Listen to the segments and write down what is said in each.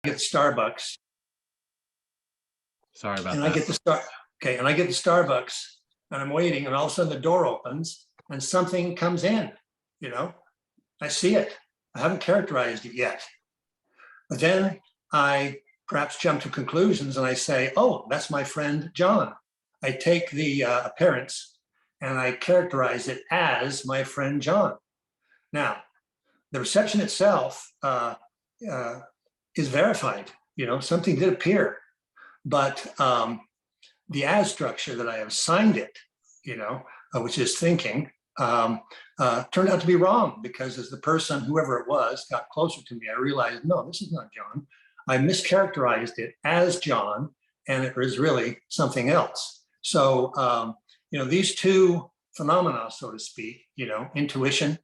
get Starbucks. Sorry about and that. I get the and I get the Starbucks and I'm waiting, and all of a sudden the door opens and something comes in, you know, I see it. I haven't characterized it yet. But then I perhaps jump to conclusions and I say, oh, that's my friend John. I take the appearance and I characterize it as my friend John. Now, the reception itself is verified. You know, something did appear, but the as structure that I have assigned it, you know, which is thinking, turned out to be wrong, because as the person, whoever it was, got closer to me, I realized, no, this is not John. I mischaracterized it as John, and it was really something else. So, you know, these two phenomena, so to speak, you know, intuition,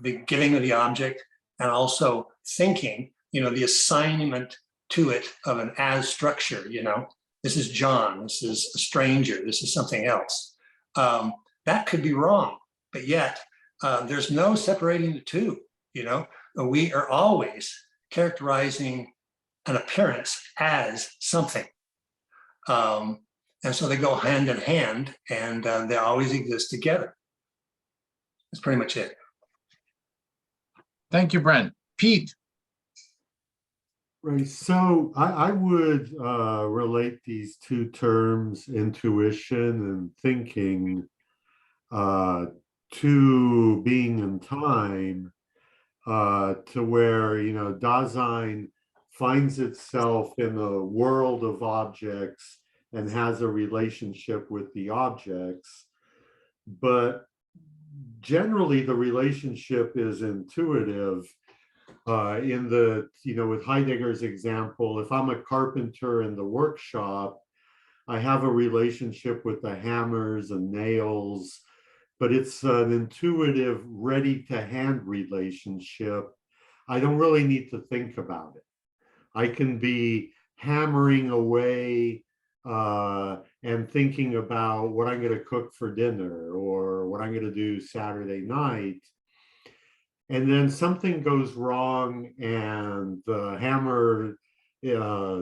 the giving of the object, and also thinking, you know, the assignment to it of an as structure, you know, this is John, this is a stranger, this is something else. That could be wrong, but yet there's no separating the two, you know. We are always characterizing an appearance as something. And so they go hand in hand, and they always exist together. That's pretty much it. Thank you, Brent. Pete. Right, so I would relate these two terms, intuition and thinking, to being in time, to where, you know, Dasein finds itself in a world of objects and has a relationship with the objects, but generally the relationship is intuitive. In the, you know, with Heidegger's example, if I'm a carpenter in the workshop, I have a relationship with the hammers and nails, but it's an intuitive, ready to hand relationship. I don't really need to think about it. I can be hammering away and thinking about what I'm going to cook for dinner or what I'm going to do Saturday night. And then something goes wrong and the hammer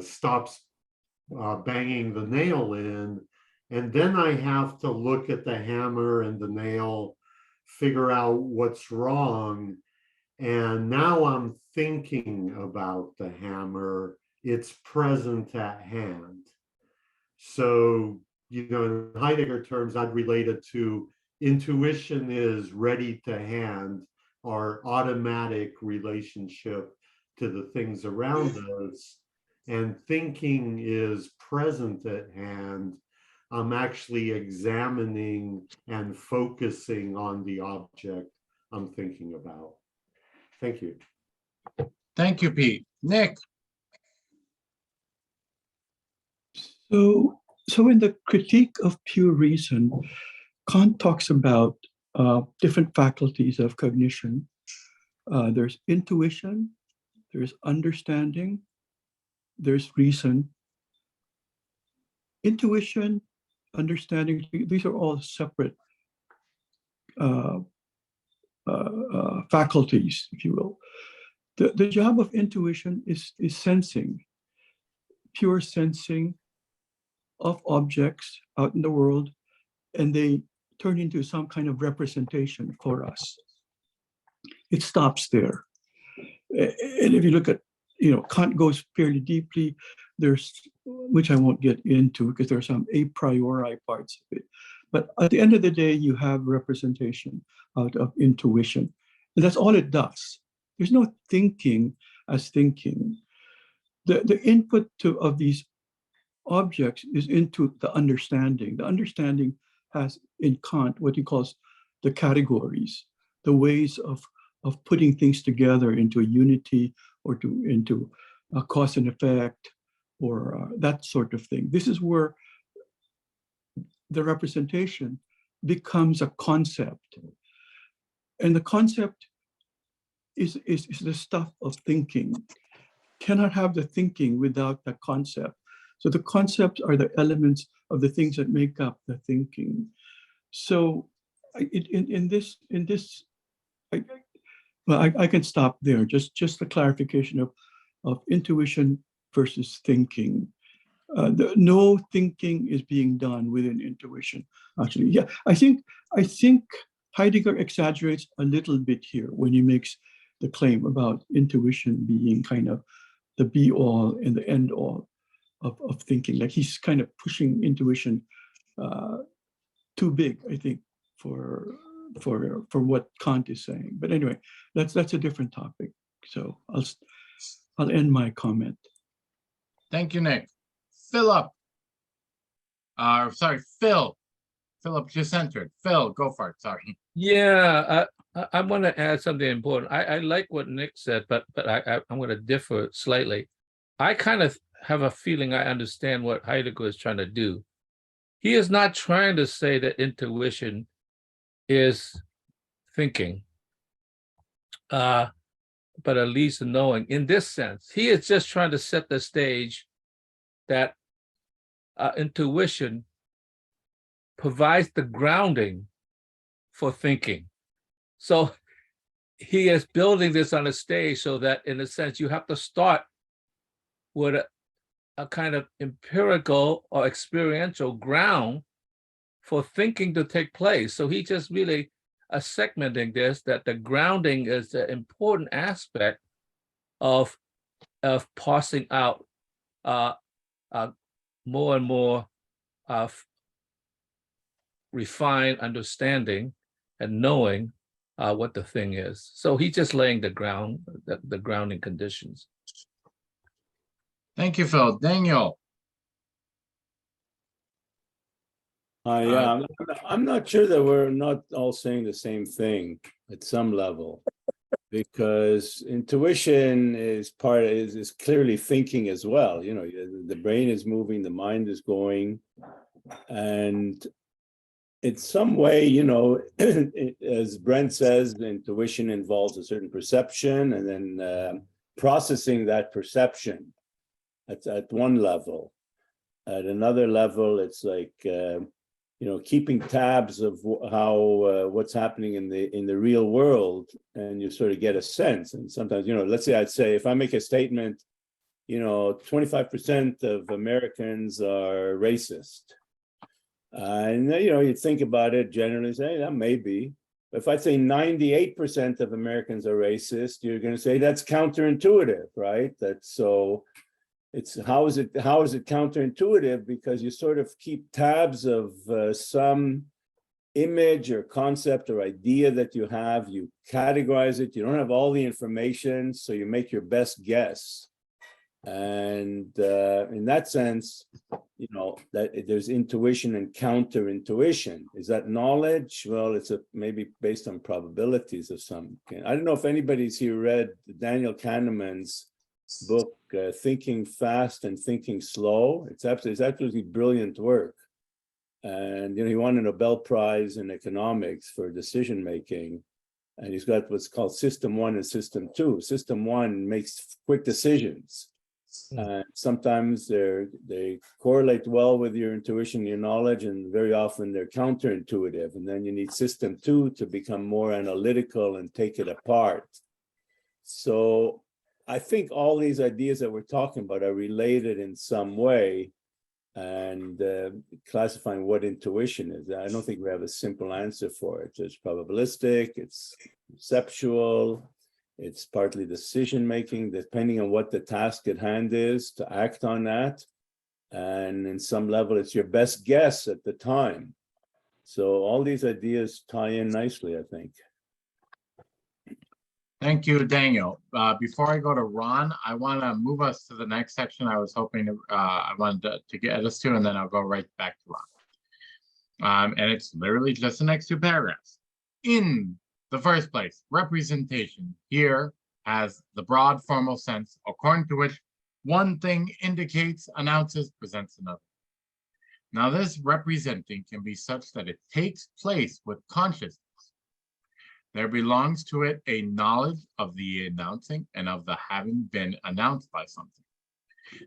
stops banging the nail in. And then I have to look at the hammer and the nail, figure out what's wrong. And now I'm thinking about the hammer. It's present at hand. So, you know, in Heidegger terms, I'd relate it to intuition is ready to hand, our automatic relationship to the things around us, and thinking is present at hand. I'm actually examining and focusing on the object I'm thinking about. Thank you. Thank you, Pete. Nick. So in the Critique of Pure Reason, Kant talks about different faculties of cognition. There's intuition, there's understanding, there's reason. Intuition, understanding, these are all separate faculties, if you will. The job of intuition is sensing, pure sensing of objects out in the world, and they turn into some kind of representation for us. It stops there. And if you look at, you know, Kant goes fairly deeply, there's, which I won't get into because there are some a priori parts of it. But at the end of the day, you have representation out of intuition. And that's all it does. There's no thinking as thinking. The input of these objects is into the understanding. The understanding has in Kant what he calls the categories, the ways of putting things together into a unity or into a cause and effect or that sort of thing. This is where the representation becomes a concept. And the concept is the stuff of thinking. Cannot have the thinking without the concept. So the concepts are the elements of the things that make up the thinking. So in this, I can stop there. Just the clarification of intuition versus thinking. No thinking is being done within intuition. Actually, yeah, I think Heidegger exaggerates a little bit here when he makes the claim about intuition being kind of the be all and the end all of thinking. Like he's kind of pushing intuition too big, I think, for what Kant is saying. But anyway, that's a different topic. So I'll end my comment. Thank you, Nick. Philip. Sorry, Phil. Philip just entered. Phil, go for it. Sorry. Yeah, I want to add something important. I like what Nick said, but I'm going to differ slightly. I kind of have a feeling I understand what Heidegger is trying to do. He is not trying to say that intuition is thinking, but at least knowing. In this sense, he is just trying to set the stage that intuition provides the grounding for thinking. So he is building this on a stage so that, in a sense, you have to start with a kind of empirical or experiential ground for thinking to take place. So he just really segmenting this, that the grounding is an important aspect of parsing out more and more refined understanding and knowing what the thing is. So he's just laying the ground, the grounding conditions. Thank you, Phil. Daniel. Yeah, I'm not sure that we're not all saying the same thing at some level, because intuition is clearly thinking as well. You know, the brain is moving, the mind is going, and in some way, you know, as Brent says, intuition involves a certain perception and then processing that perception at one level. At another level, it's like you know, keeping tabs of how what's happening in the real world, and you sort of get a sense. And sometimes, you know, let's say I'd say if I make a statement, you know, 25% of Americans are racist, and you know, you think about it, generally say that may be. If I say 98% of Americans are racist, you're going to say that's counterintuitive, right? That's so. It's how is it counterintuitive? Because you sort of keep tabs of some image or concept or idea that you have, you categorize it, you don't have all the information, so you make your best guess. And in that sense, you know, that there's intuition and counterintuition. Is that knowledge? Well, it's maybe based on probabilities of some kind. I don't know if anybody's here read Daniel Kahneman's book, Thinking Fast and Thinking Slow. It's absolutely brilliant work. And you know, he won a Nobel Prize in economics for decision making. And he's got what's called System 1 and System 2. System 1 makes quick decisions. And sometimes they correlate well with your intuition, your knowledge, and very often they're counterintuitive. And then you need System 2 to become more analytical and take it apart. So I think all these ideas that we're talking about are related in some way, and classifying what intuition is. I don't think we have a simple answer for it. It's probabilistic, it's conceptual, it's partly decision-making, depending on what the task at hand is, to act on that. And in some level, it's your best guess at the time. So all these ideas tie in nicely, I think. Thank you, Daniel. Before I go to Ron, I want to move us to the next section. I was hoping to, I wanted to get us to, and then I'll go right back to Ron. And it's literally just the next two paragraphs. In the first place, representation here has the broad formal sense, according to which one thing indicates, announces, presents another. Now, this representing can be such that it takes place with consciousness. There belongs to it a knowledge of the announcing and of the having been announced by something.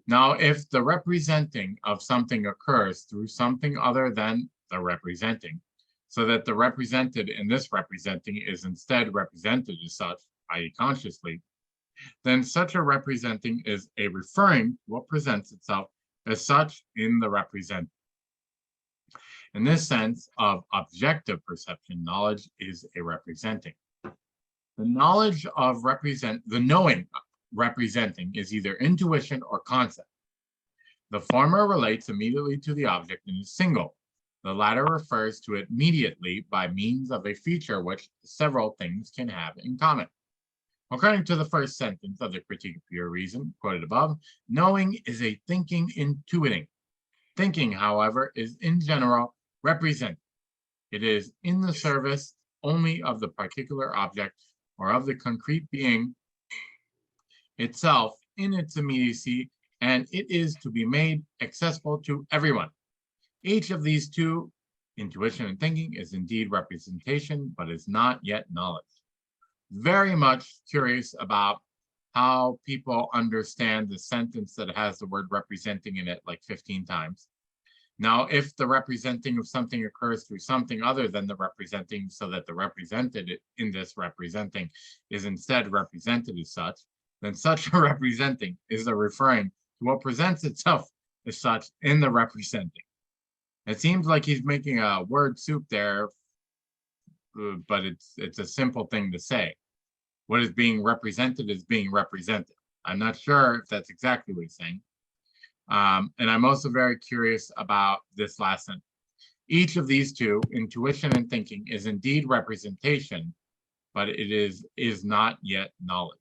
Now, if the representing of something occurs through something other than the representing, so that the represented in this representing is instead represented as such, i.e. consciously, then such a representing is a referring to what presents itself as such in the represent. In this sense of objective perception, knowledge is a representing. The knowledge of the knowing representing is either intuition or concept. The former relates immediately to the object and is single. The latter refers to it immediately by means of a feature which several things can have in common. According to the first sentence of the Critique of Pure Reason, quoted above, knowing is a thinking intuiting. Thinking, however, is in general represent. It is in the service only of the particular object or of the concrete being itself in its immediacy, and it is to be made accessible to everyone. Each of these two, intuition and thinking, is indeed representation, but is not yet knowledge. Very much curious about how people understand the sentence that has the word representing in it like 15 times. Now, if the representing of something occurs through something other than the representing, so that the represented in this representing is instead represented as such, then such a representing is a referring to what presents itself as such in the representing. It seems like he's making a word soup there, but it's a simple thing to say. What is being represented is being represented. I'm not sure if that's exactly what he's saying. And I'm also very curious about this last sentence. Each of these two, intuition and thinking, is indeed representation, but it is not yet knowledge.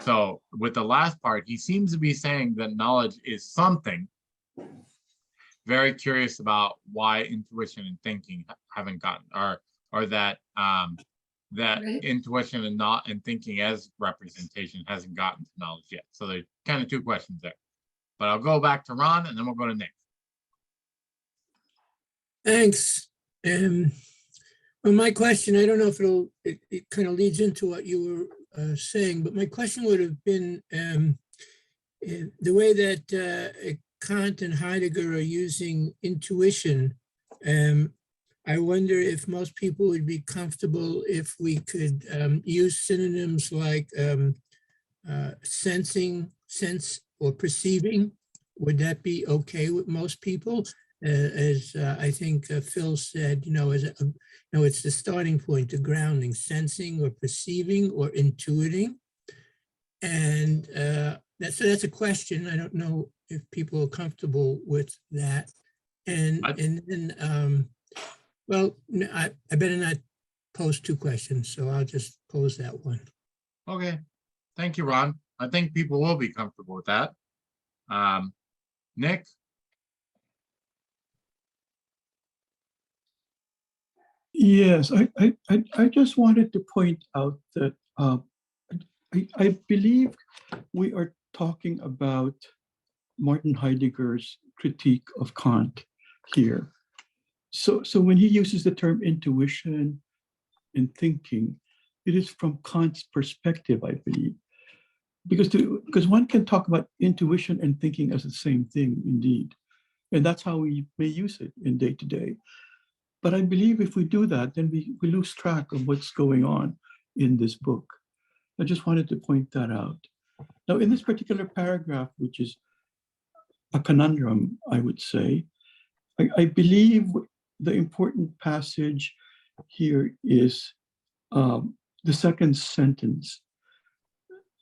So with the last part, he seems to be saying that knowledge is something. Very curious about why intuition and thinking haven't gotten, or that that Right. intuition and thinking as representation hasn't gotten to knowledge yet. So there's kind of two questions there. But I'll go back to Ron and then we'll go to Nick. Thanks. Well, my question, I don't know if it kind of leads into what you were saying, but my question would have been the way that Kant and Heidegger are using intuition. I wonder if most people would be comfortable if we could use synonyms like sensing, sense, or perceiving. Would that be okay with most people? As I think Phil said, it's the starting point, the grounding, sensing or perceiving or intuiting. And so that's a question. I don't know if people are comfortable with that. And then, well, I better not pose two questions, so I'll just pose that one. Okay, thank you, Ron. I think people will be comfortable with that. Nick? Yes, I just wanted to point out that I believe we are talking about Martin Heidegger's critique of Kant here. So when he uses the term intuition and thinking, it is from Kant's perspective, I believe. Because one can talk about intuition and thinking as the same thing, indeed. And that's how we may use it in day to day. But I believe if we do that, then we lose track of what's going on in this book. I just wanted to point that out. Now, in this particular paragraph, which is a conundrum, I would say, I believe the important passage here is the second sentence.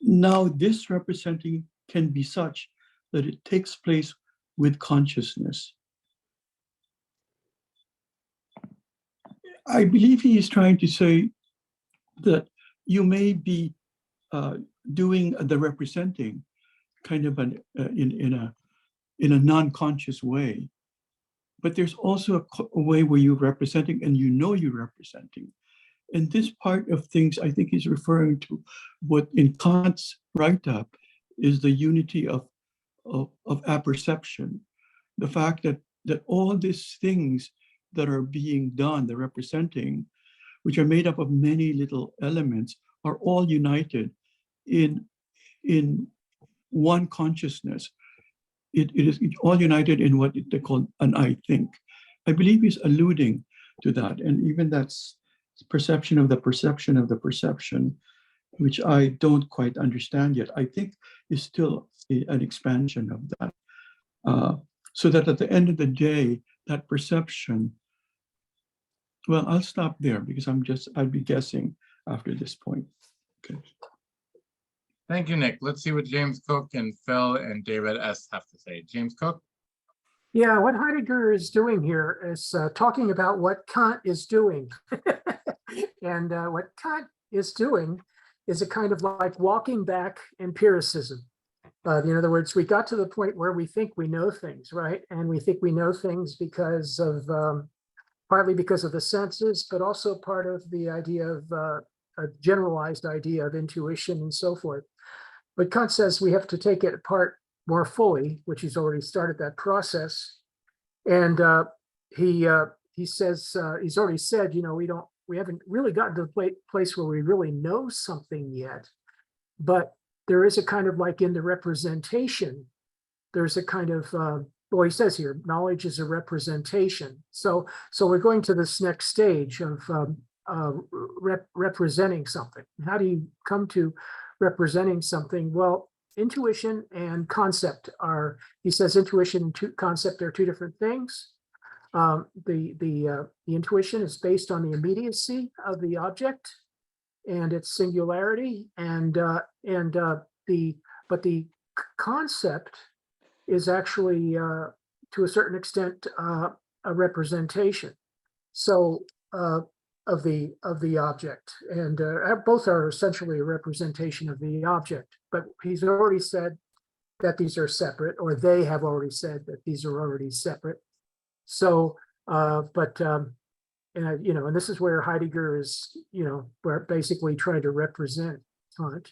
Now, this representing can be such that it takes place with consciousness. I believe he is trying to say that you may be doing the representing kind of in a non-conscious way, but there's also a way where you're representing and you know you're representing. And this part of things, I think, is referring to what in Kant's write-up is the unity of apperception. The fact that all these things that are being done, the representing, which are made up of many little elements, are all united in one consciousness. It is all united in what they call an I think. I believe he's alluding to that, and even that's perception of the perception of the perception. which I don't quite understand yet, I think is still an expansion of that. So that at the end of the day, that perception, well, I'll stop there because I'd be guessing after this point. Okay. Thank you, Nick. Let's see what James Cook and Phil and David S. have to say. James Cook? Yeah, what Heidegger is doing here is talking about what Kant is doing. And what Kant is doing is a kind of like walking back empiricism. In other words, we got to the point where we think we know things, right? And we think we know things because of, partly because of the senses, but also part of the idea of a generalized idea of intuition and so forth. But Kant says we have to take it apart more fully, which he's already started that process. And he says, he's already said, you know, we haven't really gotten to the place where we really know something yet, but there is a kind of like in the representation, there's a kind of, well, he says here, knowledge is a representation. So we're going to this next stage of representing something. How do you come to representing something? Well, intuition and concept are, he says intuition and concept are two different things. The intuition is based on the immediacy of the object and its singularity, but the concept is actually to a certain extent a representation. So of the object, and both are essentially a representation of the object. But he's already said that these are separate, or they have already said that these are already separate. So, and you know, and this is where Heidegger is, you know, we're basically trying to represent Kant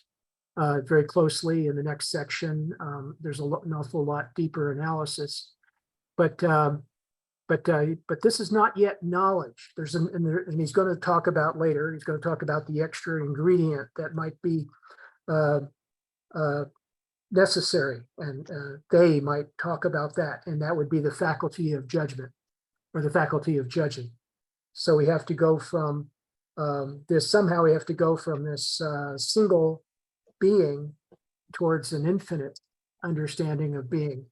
very closely in the next section. There's an awful lot deeper analysis, but this is not yet knowledge. There's and he's going to talk about later. He's going to talk about the extra ingredient that might be necessary, and they might talk about that, and that would be the faculty of judgment, or the faculty of judging. So we have to go from this, somehow we have to go from this single being towards an infinite understanding of being,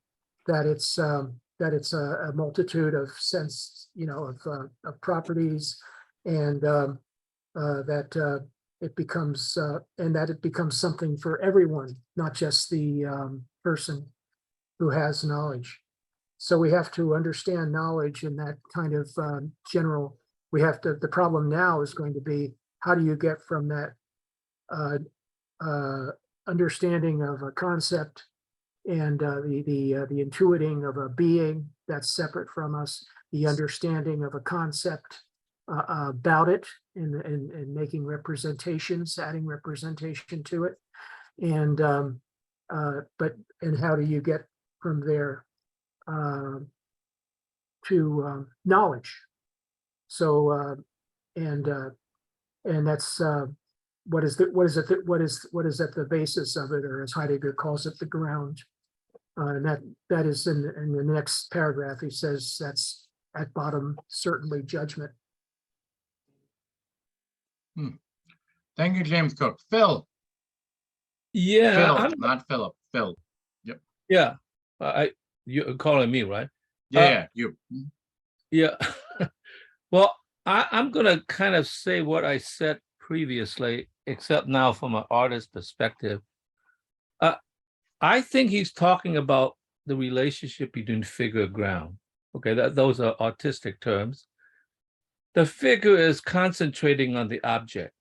that it's a multitude of sense, you know, of properties, and that it becomes and that it becomes something for everyone, not just the person who has knowledge. So we have to understand knowledge in that kind of general. We have to. The problem now is going to be, how do you get from that understanding of a concept and the intuiting of a being that's separate from us, the understanding of a concept about it, and making representations, adding representation to it, and how do you get from there to knowledge? So and that's what is at the basis of it, or as Heidegger calls it, the ground. And that is in the next paragraph. He says that's at bottom certainly judgment. Thank you, James Cook. Phil. Yeah, Phil, not Philip. Phil. Yep. yeah. You're calling me, right? Yeah, you. Yeah. Well, I'm going to kind of say what I said previously, except now from an artist's perspective. I think he's talking about the relationship between figure and ground. Okay, those are artistic terms. The figure is concentrating on the object,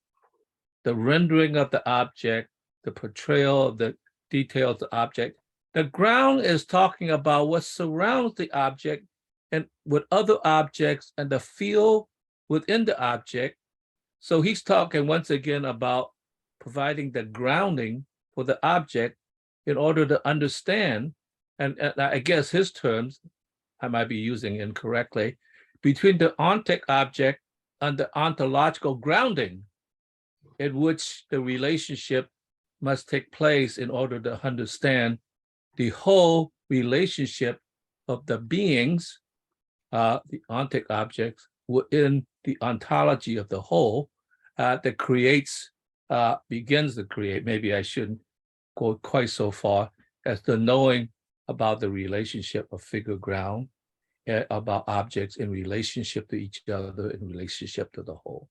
the rendering of the object, the portrayal of the details of the object. The ground is talking about what surrounds the object and with other objects and the field within the object. So he's talking once again about providing the grounding for the object in order to understand, and I guess his terms, I might be using incorrectly, between the ontic object and the ontological grounding in which the relationship must take place in order to understand the whole relationship of the beings, the ontic objects, within the ontology of the whole that creates begins to create. Maybe I shouldn't go quite so far as the knowing about the relationship of figure ground, about objects in relationship to each other, in relationship to the whole.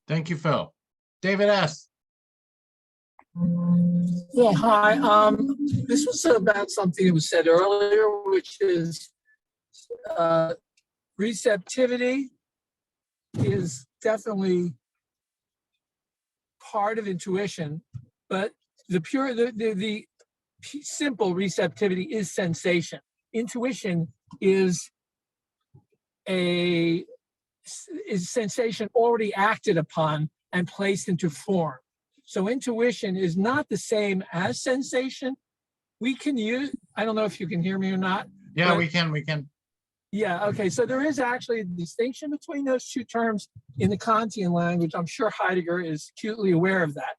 Thank you, Phil. David S. Well, hi. This was about something that was said earlier, which is receptivity is definitely part of intuition, but the simple receptivity is sensation. Intuition is sensation already acted upon and placed into form. So intuition is not the same as sensation. We can use, I don't know if you can hear me or not. Yeah, we can. Yeah, okay. So there is actually a distinction between those two terms in the Kantian language. I'm sure Heidegger is acutely aware of that.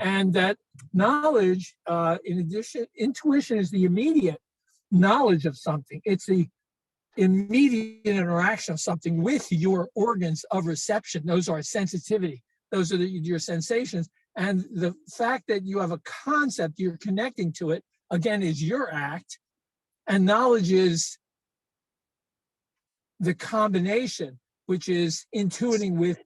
And that knowledge, in addition, intuition is the immediate knowledge of something. It's the immediate interaction of something with your organs of reception. Those are sensitivity. Those are your sensations. And the fact that you have a concept, you're connecting to it, again, is your act. And knowledge is the combination, which is intuiting with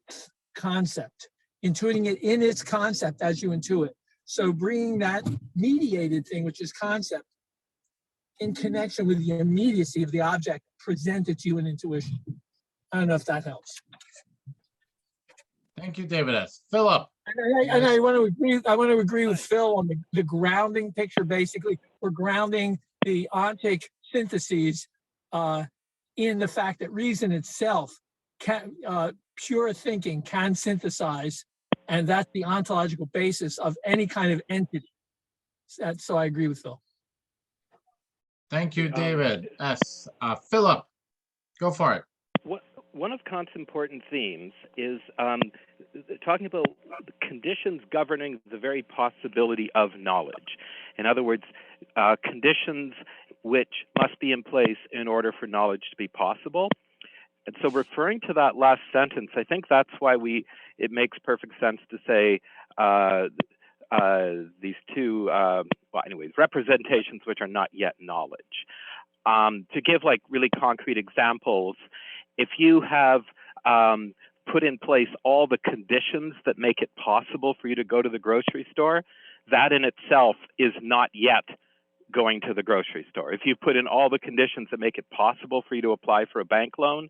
concept, intuiting it in its concept as you intuit. So bringing that mediated thing, which is concept, in connection with the immediacy of the object presented to you in intuition. I don't know if that helps. Thank you, David S. Philip. And I want to agree with Phil on the grounding picture. Basically, we're grounding the ontic syntheses in the fact that reason itself can, pure thinking can synthesize, and that's the ontological basis of any kind of entity. So I agree with Phil. Thank you, David S. Philip, go for it. One of Kant's important themes is talking about the conditions governing the very possibility of knowledge. In other words, conditions which must be in place in order for knowledge to be possible. And so referring to that last sentence, I think that's why it makes perfect sense to say these two, representations which are not yet knowledge. To give like really concrete examples, if you have put in place all the conditions that make it possible for you to go to the grocery store, that in itself is not yet going to the grocery store. If you put in all the conditions that make it possible for you to apply for a bank loan,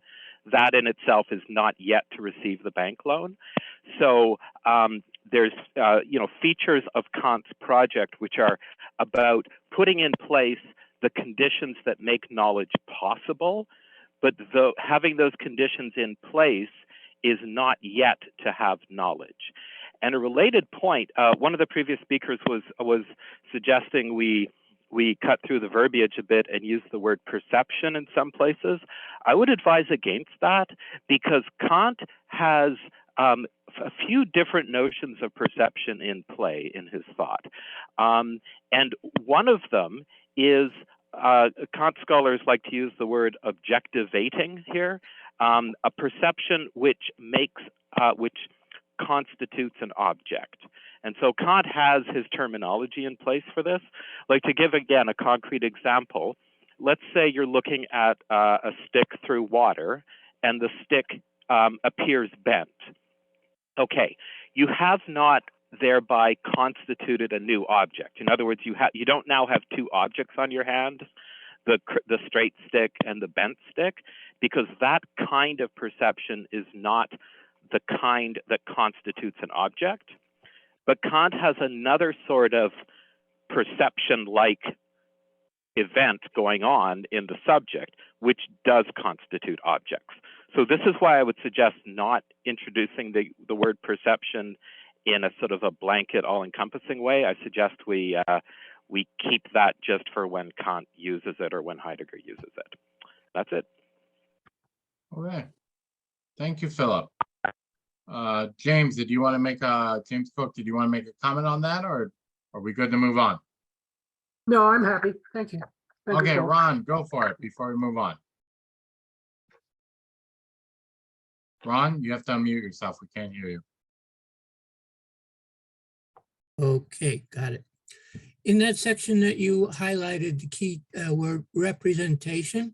that in itself is not yet to receive the bank loan. So there's features of Kant's project which are about putting in place the conditions that make knowledge possible, but having those conditions in place is not yet to have knowledge. And a related point, one of the previous speakers was suggesting we cut through the verbiage a bit and use the word perception in some places. I would advise against that because Kant has a few different notions of perception in play in his thought. And one of them is, Kant scholars like to use the word objectivating here, a perception which constitutes an object. And so Kant has his terminology in place for this. Like to give again a concrete example, let's say you're looking at a stick through water and the stick appears bent. Okay, you have not thereby constituted a new object. In other words, you don't now have two objects on your hand, the straight stick and the bent stick, because that kind of perception is not the kind that constitutes an object. But Kant has another sort of perception-like event going on in the subject, which does constitute objects. So this is why I would suggest not introducing the word perception in a sort of a blanket, all-encompassing way. I suggest we keep that just for when Kant uses it or when Heidegger uses it. That's it. Okay. Thank you, Philip. James, James Cook, did you want to make a comment on that, or are we good to move on? No, I'm happy. Thank you. Thank you, Okay, Phil. Ron, go for it before we move on. Ron, you have to unmute yourself. We can't hear you. Okay, got it. In that section that you highlighted, the key word representation.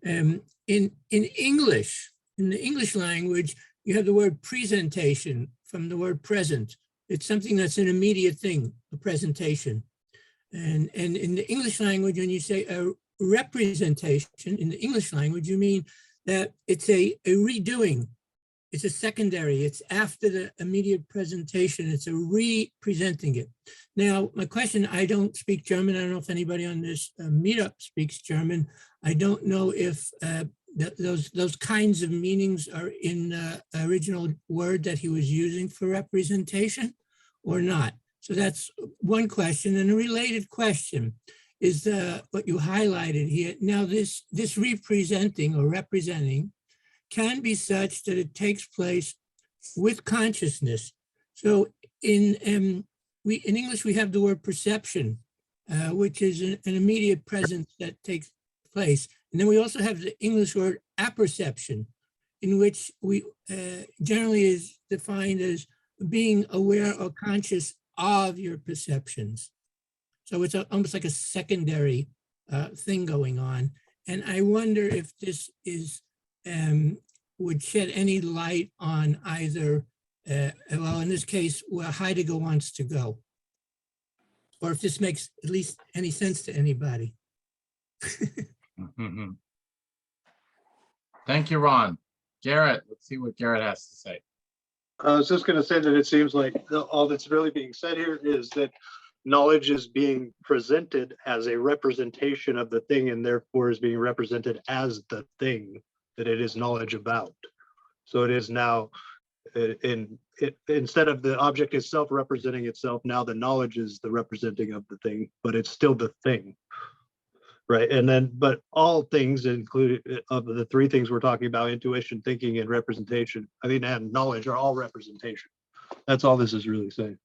In English, in the English language, you have the word presentation from the word present. It's something that's an immediate thing, a presentation. And in the English language, when you say a representation in the English language, you mean that it's a redoing. It's a secondary. It's after the immediate presentation. It's a re-presenting it. Now, my question, I don't speak German. I don't know if anybody on this meetup speaks German. I don't know if those kinds of meanings are in the original word that he was using for representation or not. So that's one question. And a related question is what you highlighted here. Now, this representing or representing can be such that it takes place with consciousness. So in English, we have the word perception, which is an immediate presence that takes place. And then we also have the English word apperception, in which we generally is defined as being aware or conscious of your perceptions. So it's almost like a secondary thing going on. And I wonder if this is would shed any light on either, well, in this case, where Heidegger wants to go, or if this makes at least any sense to anybody. Thank you, Ron. Garrett, let's see what Garrett has to say. I was just going to say that it seems like all that's really being said here is that knowledge is being presented as a representation of the thing, and therefore is being represented as the thing that it is knowledge about. So it is now, instead of the object itself representing itself, now the knowledge is the representing of the thing, but it's still the thing, right? And then, but all things included of the three things we're talking about, intuition, thinking, and representation, I mean, and knowledge are all representation. That's all this is really saying,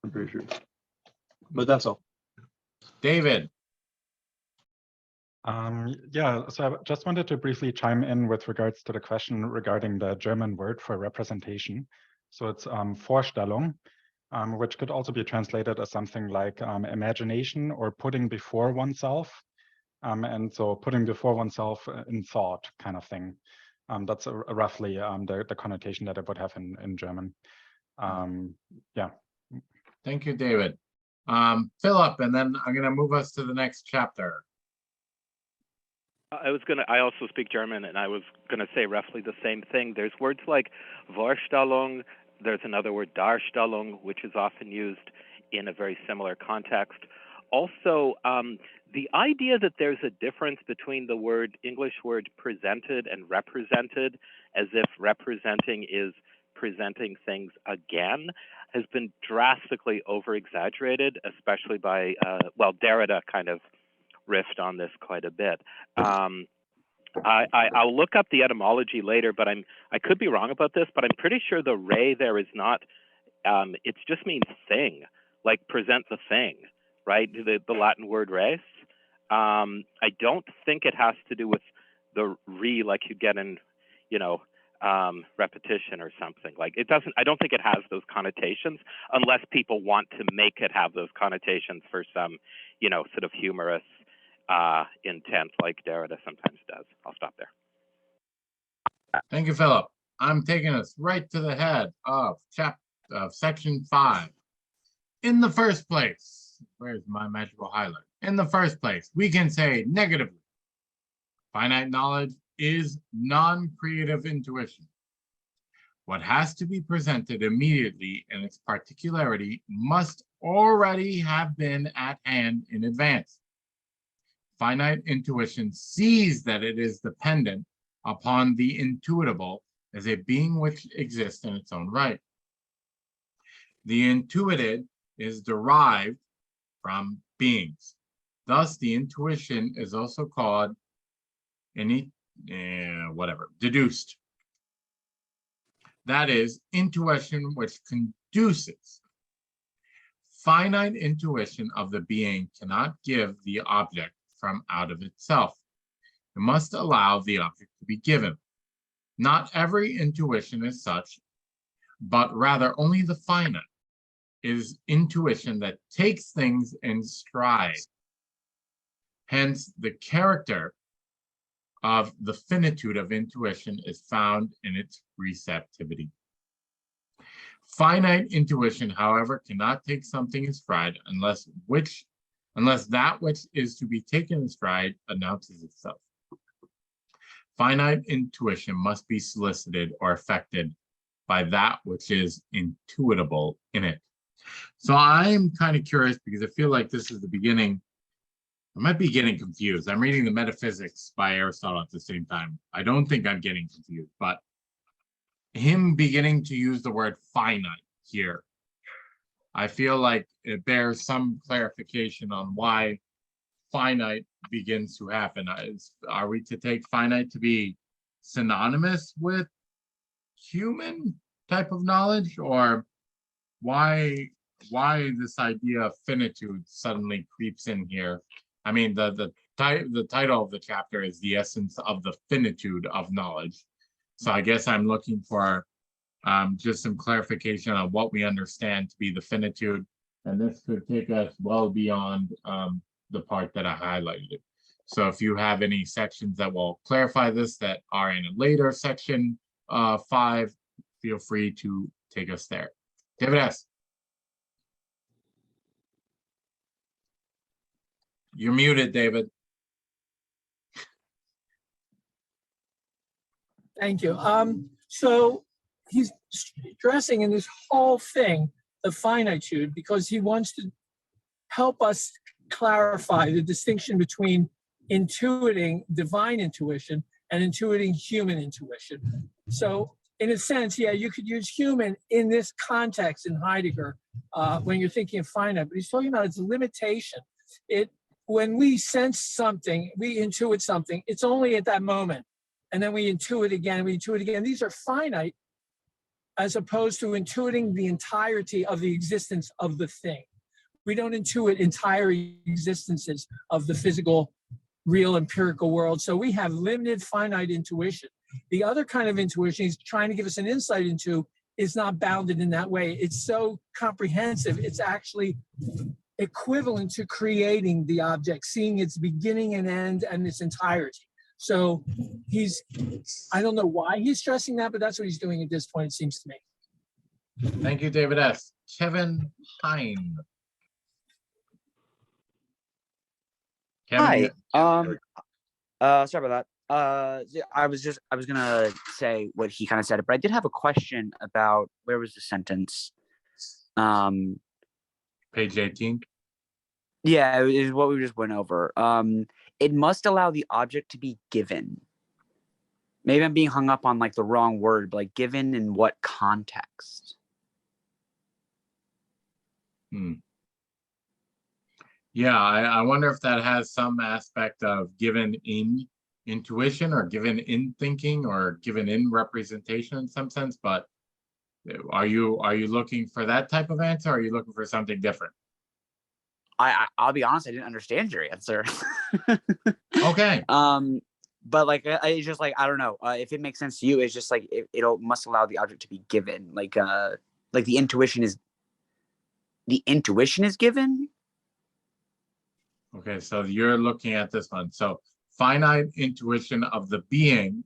I'm pretty sure. But that's all. David. Yeah, so I just wanted to briefly chime in with regards to the question regarding the German word for representation. So it's Vorstellung, which could also be translated as something like imagination or putting before oneself. And so putting before oneself in thought kind of thing. That's roughly the connotation that it would have in German. Yeah. Thank you, David. Philip, and then I'm going to move us to the next chapter. I also speak German, and I was going to say roughly the same thing. There's words like Vorstellung, there's another word, Darstellung, which is often used in a very similar context. Also, the idea that there's a difference between the English word presented and represented, as if representing is presenting things again, has been drastically over-exaggerated, especially by, well, Derrida kind of riffed on this quite a bit. I'll look up the etymology later, but I could be wrong about this, but I'm pretty sure the re there is not, it just means thing, like present the thing, right? The Latin word res. I don't think it has to do with the re like you get in, you know, repetition or something. Like it doesn't, I don't think it has those connotations unless people want to make it have those connotations for some, you know, sort of humorous intent like Derrida sometimes does. I'll stop there. Thank you, Philip. I'm taking us right to the head of section 5. In the first place, where's my magical highlight? In the first place, we can say negatively, finite knowledge is non-creative intuition. What has to be presented immediately in its particularity must already have been at hand in advance. Finite intuition sees that it is dependent upon the intuitable as a being which exists in its own right. The intuited is derived from beings. Thus, the intuition is also called deduced. That is, intuition which conduces. Finite intuition of the being cannot give the object from out of itself. It must allow the object to be given. Not every intuition is such, but rather only the finite is intuition that takes things in stride. Hence, the character of the finitude of intuition is found in its receptivity. Finite intuition, however, cannot take something in stride unless that which is to be taken in stride announces itself. Finite intuition must be solicited or affected by that which is intuitable in it. So I'm kind of curious because I feel like this is the beginning. I might be getting confused. I'm reading the Metaphysics by Aristotle at the same time. I don't think I'm getting confused, but him beginning to use the word finite here, I feel like it bears some clarification on why finite begins to happen. Are we to take finite to be synonymous with human type of knowledge, or why this idea of finitude suddenly creeps in here? I mean, the title of the chapter is The Essence of the Finitude of Knowledge. So I guess I'm looking for just some clarification on what we understand to be the finitude. And this could take us well beyond the part that I highlighted. So if you have any sections that will clarify this that are in a later section 5, feel free to take us there. David S. You're muted, David. Thank you. So he's stressing in this whole thing the finitude because he wants to help us clarify the distinction between intuiting divine intuition and intuiting human intuition. So in a sense, yeah, you could use human in this context in Heidegger when you're thinking of finite, but he's talking about its limitation. When we sense something, we intuit something, it's only at that moment. And then we intuit again, we intuit again. These are finite as opposed to intuiting the entirety of the existence of the thing. We don't intuit entire existences of the physical, real, empirical world. So we have limited finite intuition. The other kind of intuition he's trying to give us an insight into is not bounded in that way. It's so comprehensive, it's actually equivalent to creating the object, seeing its beginning and end and its entirety. So I don't know why he's stressing that, but that's what he's doing at this point, it seems to me. Thank you, David S. Kevin Hine. Hi. Sorry about that. I was gonna say what he kind of said, but I did have a question about where was the sentence? Page 18. Yeah, it is what we just went over. It must allow the object to be given. Maybe I'm being hung up on like the wrong word, but like given in what context? Yeah, I wonder if that has some aspect of given in intuition or given in thinking or given in representation in some sense, but are you looking for that type of answer, or are you looking for something different? I'll be honest, I didn't understand your answer. Okay. But like it's just like I don't know. If it makes sense to you, it's just like it must allow the object to be given. Like the intuition is given. Okay, so you're looking at this one. So finite intuition of the being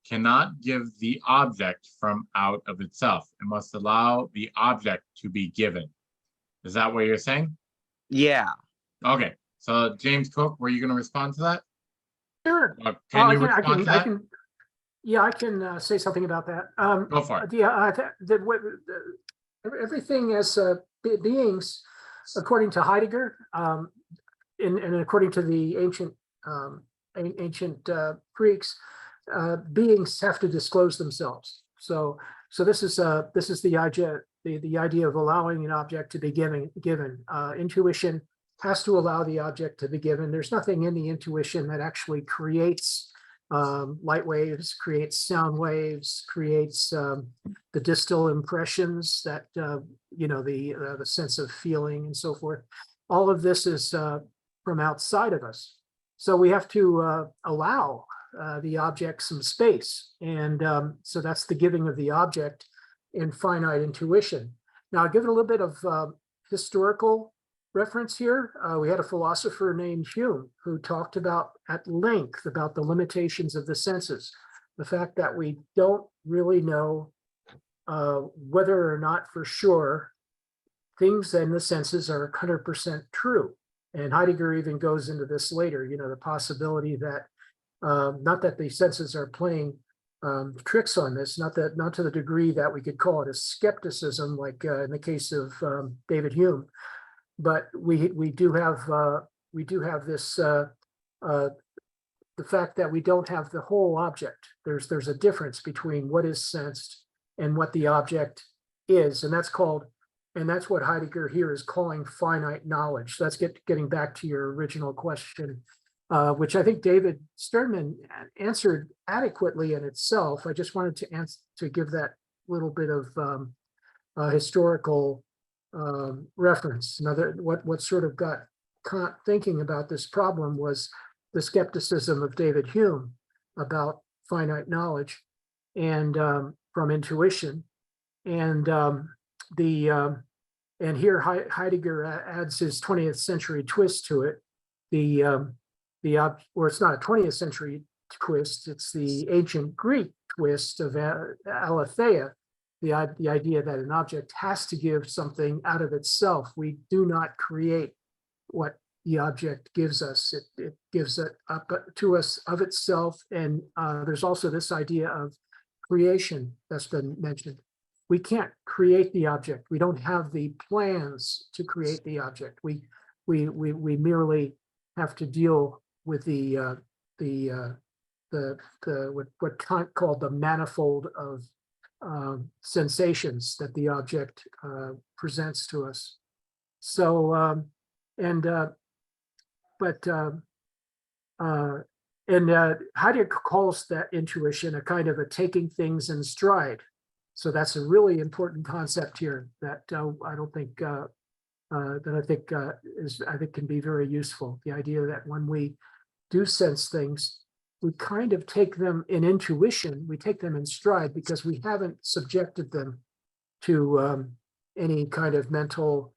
cannot give the object from out of itself. It must allow the object to be given. Is that what you're saying? Yeah. Okay. So James Cook, were you going to respond to that? Sure. Can you respond to that? Yeah, I can say something about that. Go for it. Yeah, everything as beings, according to Heidegger, and according to the ancient Greeks, beings have to disclose themselves. So this is the idea of allowing an object to be given. Intuition has to allow the object to be given. There's nothing in the intuition that actually creates light waves, creates sound waves, creates the distal impressions that the sense of feeling and so forth. All of this is from outside of us. So we have to allow the object some space. And so that's the giving of the object in finite intuition. Now, I'll give it a little bit of historical reference here. We had a philosopher named Hume who talked about at length about the limitations of the senses, the fact that we don't really know whether or not for sure things in the senses are 100% true. And Heidegger even goes into this later, the possibility that not that the senses are playing tricks on this, not to the degree that we could call it a skepticism, like in the case of David Hume, but we do have this the fact that we don't have the whole object. There's a difference between what is sensed and what the object is, and that's what Heidegger here is calling finite knowledge. So that's getting back to your original question, which I think David Sternman answered adequately in itself. I just wanted to give that little bit of historical reference. What sort of got Kant thinking about this problem was the skepticism of David Hume about finite knowledge and from intuition, and and here Heidegger adds his 20th century twist to it. Or it's not a 20th century twist, it's the ancient Greek twist of aletheia, the idea that an object has to give something out of itself. We do not create what the object gives us. It gives it up to us of itself. And there's also this idea of creation that's been mentioned. We can't create the object. We don't have the plans to create the object. We merely have to deal with what Kant called the manifold of sensations that the object presents to us. So Heidegger calls that intuition a kind of a taking things in stride. So that's a really important concept here that I think can be very useful. The idea that when we do sense things, we kind of take them in intuition, we take them in stride because we haven't subjected them to any kind of mental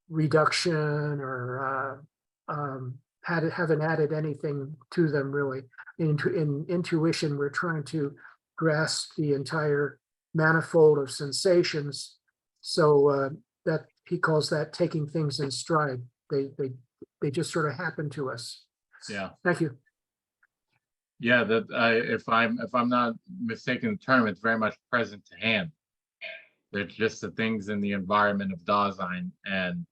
reduction or haven't added anything to them really. In intuition, we're trying to grasp the entire manifold of sensations. So that he calls that taking things in stride. They just sort of happen to us. Yeah. Thank you. Yeah, if I'm not mistaken the term, it's very much present to hand. They're just the things in the environment of Dasein, and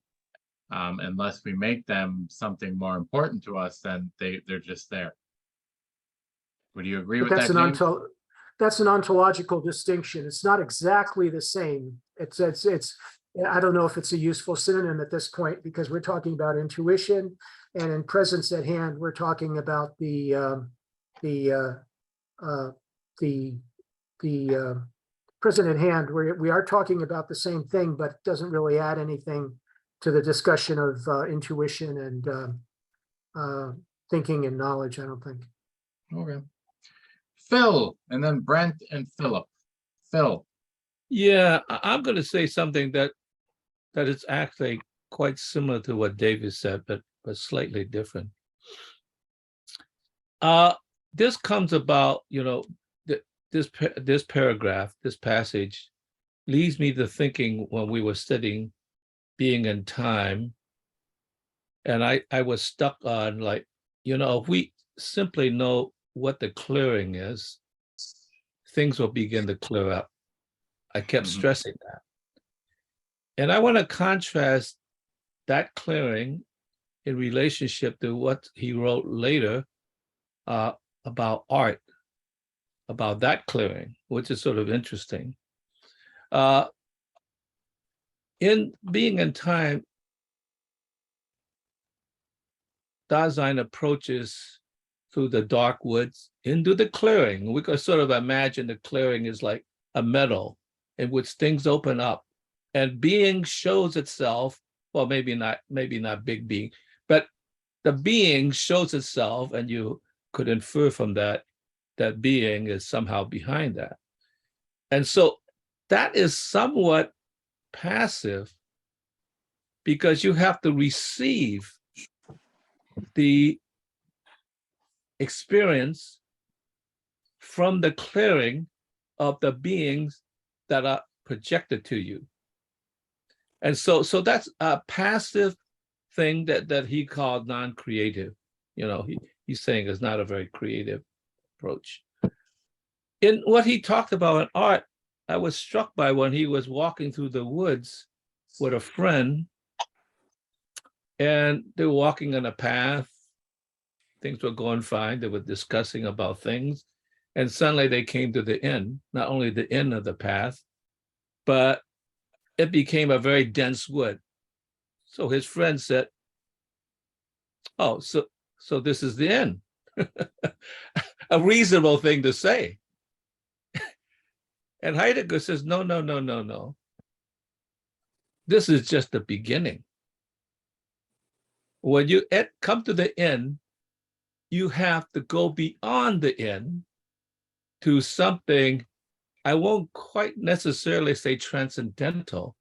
unless we make them something more important to us, then they're just there. Would you agree with that, James? That's an ontological distinction. It's not exactly the same. It's I don't know if it's a useful synonym at this point because we're talking about intuition, and in presence at hand, we're talking about the present at hand. We are talking about the same thing, but it doesn't really add anything to the discussion of intuition and thinking and knowledge, I don't think. Okay. Phil, and then Brent and Philip. Phil. Yeah, I'm going to say something that is actually quite similar to what David said, but slightly different. This comes about, this paragraph, this passage leads me to thinking when we were studying being in time, and I was stuck on if we simply know what the clearing is, things will begin to clear up. I kept stressing that. And I want to contrast that clearing in relationship to what he wrote later about art, about that clearing, which is sort of interesting. In being in time, Dasein approaches through the dark woods into the clearing. We could sort of imagine the clearing is like a meadow in which things open up and being shows itself, well, maybe not big being, but the being shows itself, and you could infer from that that being is somehow behind that. And so that is somewhat passive, because you have to receive the experience from the clearing of the beings that are projected to you. And so that's a passive thing that he called non-creative. He's saying it's not a very creative approach. In what he talked about in art, I was struck by when he was walking through the woods with a friend, and they were walking on a path. Things were going fine. They were discussing about things. And suddenly they came to the end, not only the end of the path, but it became a very dense wood. So his friend said, "Oh, so this is the end." A reasonable thing to say. And Heidegger says, no. This is just the beginning. When you come to the end, you have to go beyond the end to something, I won't quite necessarily say transcendental,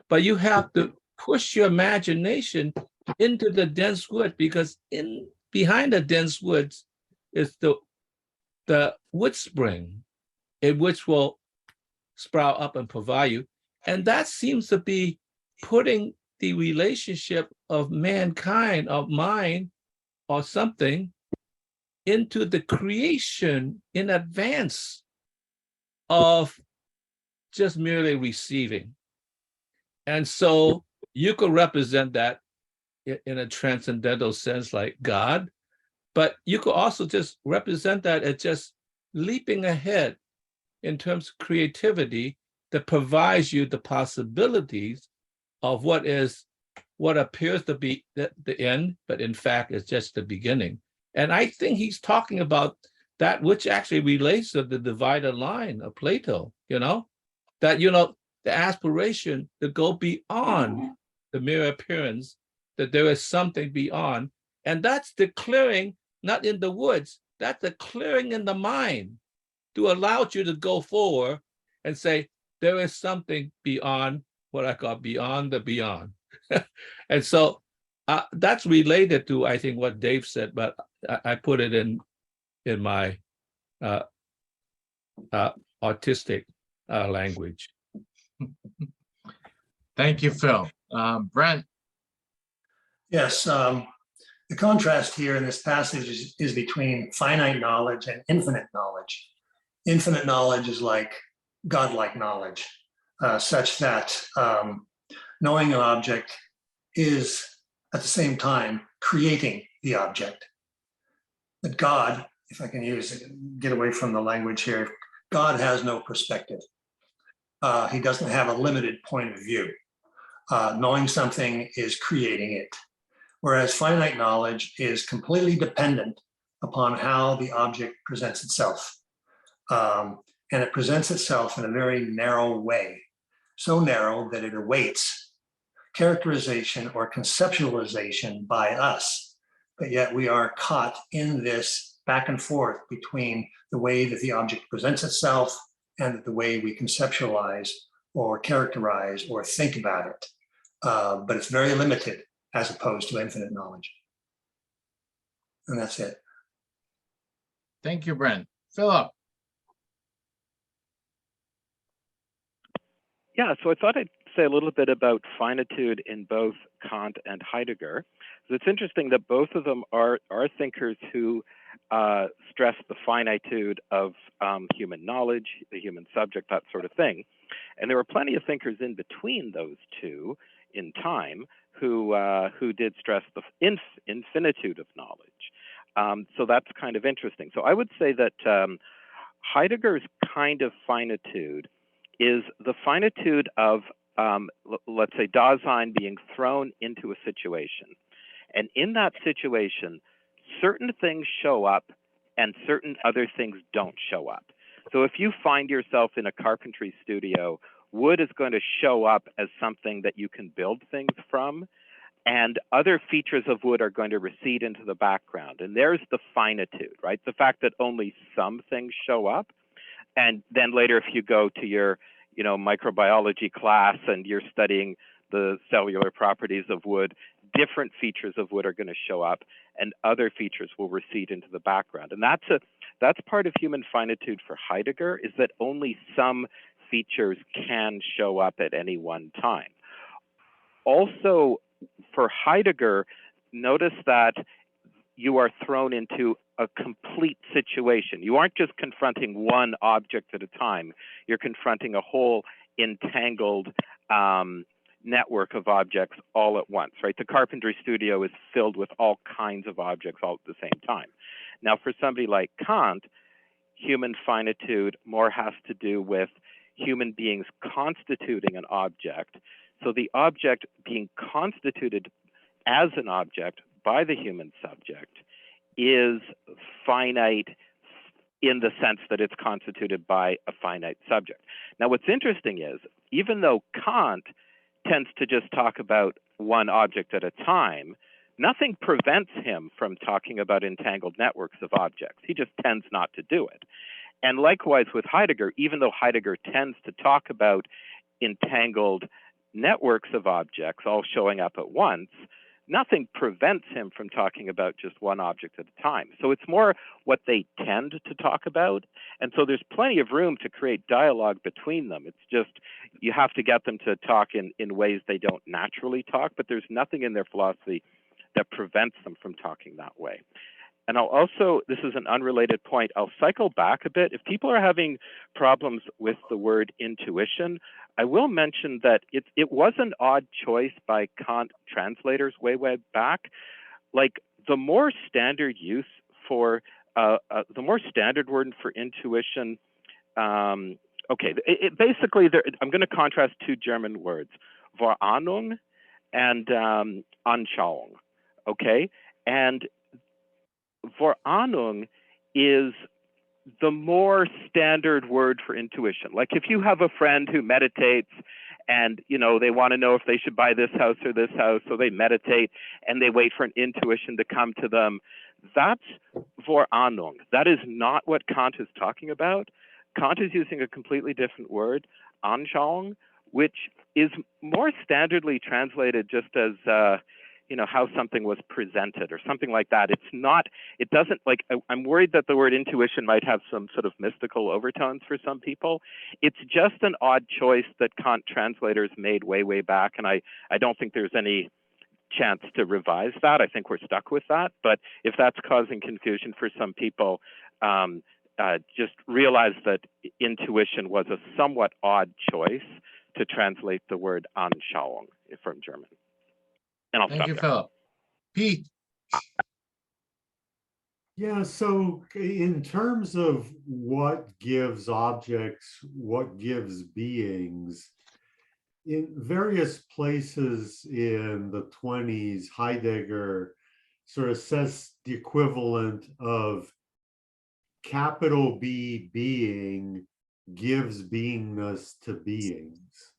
but you have to push your imagination into the dense wood, because behind the dense woods is the wood spring, in which will sprout up and provide you. And that seems to be putting the relationship of mankind, of mind or something, into the creation in advance of just merely receiving. And so you could represent that in a transcendental sense, like God, but you could also just represent that as just leaping ahead in terms of creativity that provides you the possibilities of what appears to be the end, but in fact is just the beginning. And I think he's talking about that, which actually relates to the divided line of Plato, that, the aspiration to go beyond the mere appearance, that there is something beyond. And that's the clearing, not in the woods, that's the clearing in the mind to allow you to go forward and say, there is something beyond what I call beyond the beyond. And so that's related to, I think, what Dave said, but I put it in my autistic language. Thank you, Phil. Brent. Yes, the contrast here in this passage is between finite knowledge and infinite knowledge. Infinite knowledge is like godlike knowledge, such that knowing an object is at the same time creating the object. But God, if I can get away from the language here, God has no perspective. He doesn't have a limited point of view. Knowing something is creating it, whereas finite knowledge is completely dependent upon how the object presents itself. And it presents itself in a very narrow way, so narrow that it awaits characterization or conceptualization by us. But yet we are caught in this back and forth between the way that the object presents itself and the way we conceptualize or characterize or think about it. But it's very limited as opposed to infinite knowledge. And that's it. Thank you, Brent. Philip. Yeah, so I thought I'd say a little bit about finitude in both Kant and Heidegger. So it's interesting that both of them are thinkers who stress the finitude of human knowledge, the human subject, that sort of thing. And there were plenty of thinkers in between those two in time who did stress the infinitude of knowledge. So that's kind of interesting. So I would say that Heidegger's kind of finitude is the finitude of, let's say, Dasein being thrown into a situation. And in that situation, certain things show up and certain other things don't show up. So if you find yourself in a carpentry studio, wood is going to show up as something that you can build things from. and other features of wood are going to recede into the background. And there's the finitude, right? The fact that only some things show up. And then later, if you go to your, microbiology class and you're studying the cellular properties of wood, different features of wood are going to show up and other features will recede into the background. And that's part of human finitude for Heidegger, is that only some features can show up at any one time. Also, for Heidegger, notice that you are thrown into a complete situation. You aren't just confronting one object at a time. You're confronting a whole entangled network of objects all at once, right? The carpentry studio is filled with all kinds of objects all at the same time. Now, for somebody like Kant, human finitude more has to do with human beings constituting an object. So the object being constituted as an object by the human subject is finite in the sense that it's constituted by a finite subject. Now, what's interesting is, even though Kant tends to just talk about one object at a time, nothing prevents him from talking about entangled networks of objects. He just tends not to do it. And likewise with Heidegger, even though Heidegger tends to talk about entangled networks of objects all showing up at once, nothing prevents him from talking about just one object at a time. So it's more what they tend to talk about. And so there's plenty of room to create dialogue between them. It's just, you have to get them to talk in ways they don't naturally talk, but there's nothing in their philosophy that prevents them from talking that way. And I'll also, this is an unrelated point, I'll cycle back a bit. If people are having problems with the word intuition, I will mention that it was an odd choice by Kant translators way back. Like, the more standard use for, the more standard word for intuition, basically, I'm going to contrast two German words, Vorahnung and Anschauung, okay? And Vorahnung is the more standard word for intuition. Like, if you have a friend who meditates and, they want to know if they should buy this house or this house, so they meditate and they wait for an intuition to come to them, that's Vorahnung. That is not what Kant is talking about. Kant is using a completely different word, Anschauung, which is more standardly translated just as how something was presented or something like that. It's not, it doesn't, like, I'm worried that the word intuition might have some sort of mystical overtones for some people. It's just an odd choice that Kant translators made way back, and I don't think there's any chance to revise that. I think we're stuck with that. But if that's causing confusion for some people, just realize that intuition was a somewhat odd choice to translate the word Anschauung from German. And I'll Thank stop you, there. Philip. Pete. Yeah, so in terms of what gives objects, what gives beings, in various places in the 20s, Heidegger sort of says the equivalent of capital B being gives beingness to beings.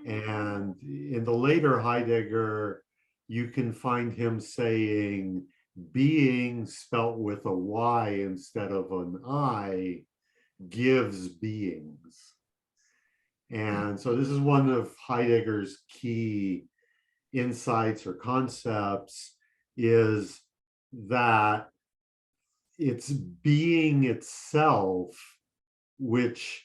And in the later Heidegger, you can find him saying being spelt with a Y instead of an I gives beings. And so this is one of Heidegger's key insights or concepts, is that it's being itself which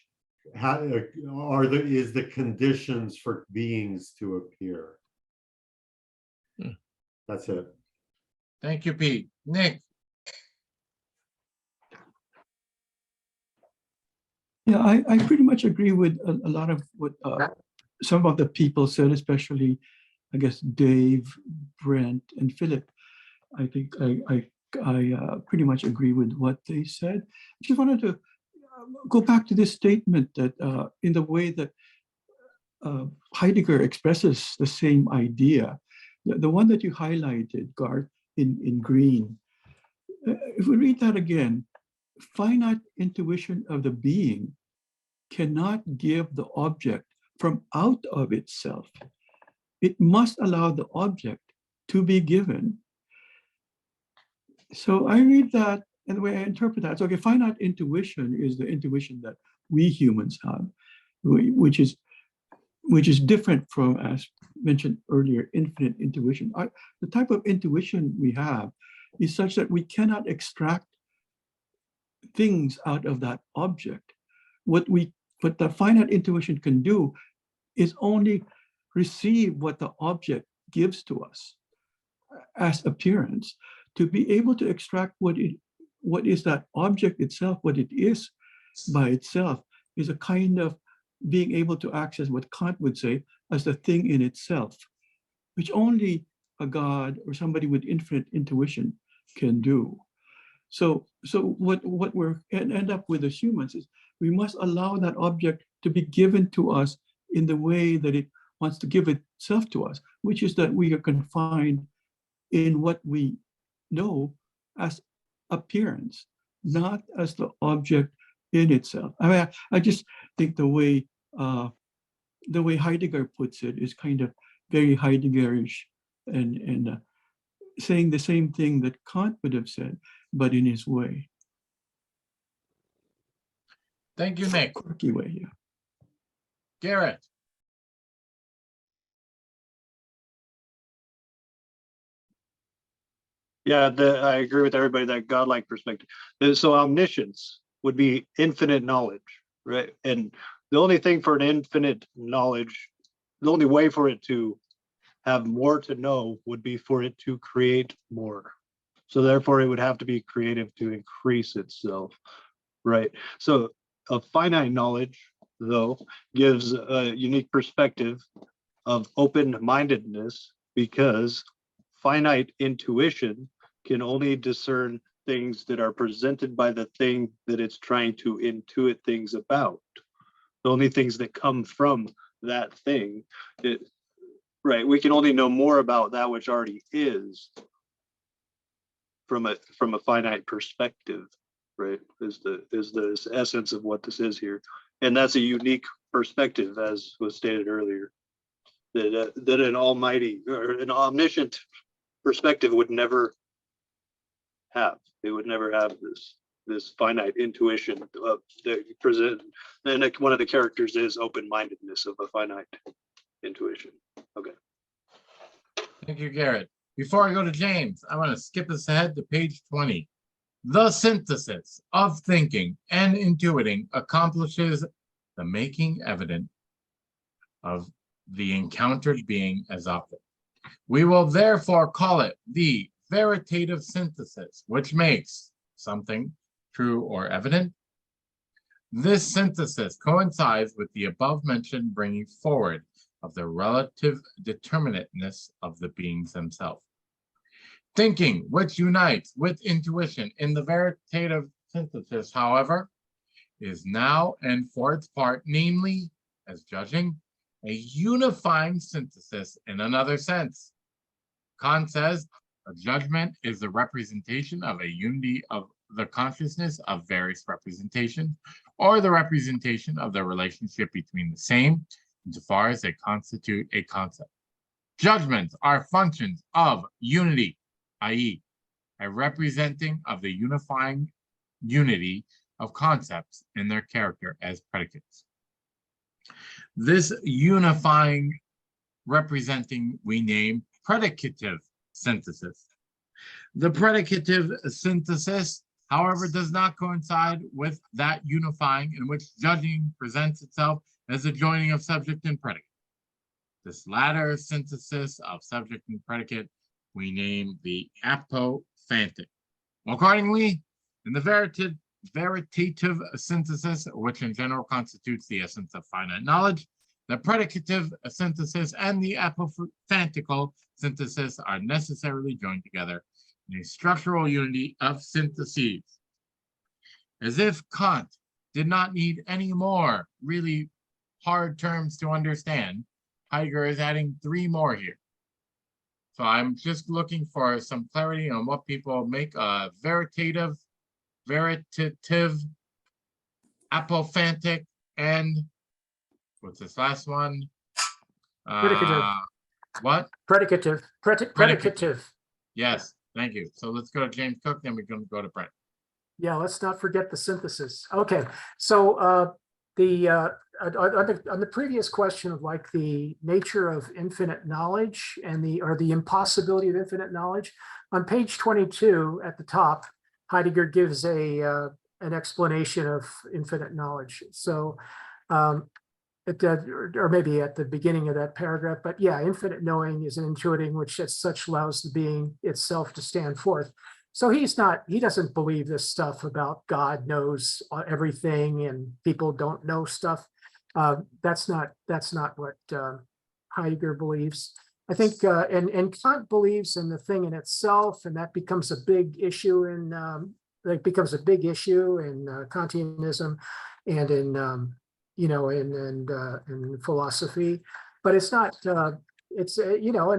is the conditions for beings to appear. That's it. Thank you, Pete. Nick. Yeah, I pretty much agree with a lot of what some of the people said, especially, I guess, Dave, Brent, and Philip. I think I pretty much agree with what they said. I just wanted to go back to this statement that in the way that Heidegger expresses the same idea, the one that you highlighted, Garth, in green. If we read that again, finite intuition of the being cannot give the object from out of itself. It must allow the object to be given. So I read that, and the way I interpret that, so okay, finite intuition is the intuition that we humans have, which is different from, as mentioned earlier, infinite intuition. The type of intuition we have is such that we cannot extract things out of that object. What the finite intuition can do is only receive what the object gives to us as appearance. To be able to extract what is that object itself, what it is by itself, is a kind of being able to access what Kant would say as the thing in itself, which only a God or somebody with infinite intuition can do. So what we're end up with as humans is we must allow that object to be given to us in the way that it wants to give itself to us, which is that we are confined in what we know as appearance, not as the object in itself. I mean, I just think the way Heidegger puts it is kind of very Heideggerish and saying the same thing that Kant would have said, but in his way. Thank you, Nick. Quirky way, yeah. Garrett. Yeah, I agree with everybody, that godlike perspective. So omniscience would be infinite knowledge, right? And the only thing for an infinite knowledge, the only way for it to have more to know would be for it to create more. So therefore it would have to be creative to increase itself, right? So a finite knowledge, though, gives a unique perspective of open-mindedness, because finite intuition can only discern things that are presented by the thing that it's trying to intuit things about. The only things that come from that thing, right? We can only know more about that which already is from a finite perspective, right? Is the essence of what this is here, and that's a unique perspective, as was stated earlier. That an almighty or an omniscient perspective would never have. They would never have this finite intuition of the present. And one of the characters is open-mindedness of a finite intuition. Okay. Thank you, Garrett. Before I go to James, I want to skip us ahead to page 20. The synthesis of thinking and intuiting accomplishes the making evident of the encountered being as object. We will therefore call it the veritative synthesis, which makes something true or evident. This synthesis coincides with the above-mentioned bringing forward of the relative determinateness of the beings themselves. Thinking, which unites with intuition in the veritative synthesis, however, is now and for its part, namely, as judging, a unifying synthesis in another sense. Kant says, a judgment is the representation of a unity of the consciousness of various representations, or the representation of the relationship between the same, insofar as they constitute a concept. Judgments are functions of unity, i.e., a representing of the unifying unity of concepts in their character as predicates. This unifying representing we name predicative synthesis. The predicative synthesis, however, does not coincide with that unifying in which judging presents itself as a joining of subject and predicate. This latter synthesis of subject and predicate we name the apophantic. Accordingly, in the veritative synthesis, which in general constitutes the essence of finite knowledge, the predicative synthesis and the apophantical synthesis are necessarily joined together in a structural unity of syntheses. As if Kant did not need any more really hard terms to understand, Heidegger is adding 3 more here. So I'm just looking for some clarity on what people make a veritative, apophantic, and what's this last one? Predicative. What? Predicative, predicative. Yes, thank you. So let's go to James Cook, then we can go to Brett. Yeah, let's not forget the synthesis. Okay, so on the previous question of like the nature of infinite knowledge and the impossibility of infinite knowledge, on page 22 at the top, Heidegger gives an explanation of infinite knowledge. So or maybe at the beginning of that paragraph, but yeah, infinite knowing is an intuiting which as such allows the being itself to stand forth. So he doesn't believe this stuff about God knows everything and people don't know stuff. That's not what Heidegger believes. I think, and Kant believes in the thing in itself, and that becomes a big issue in Kantianism and in philosophy, but it's not. And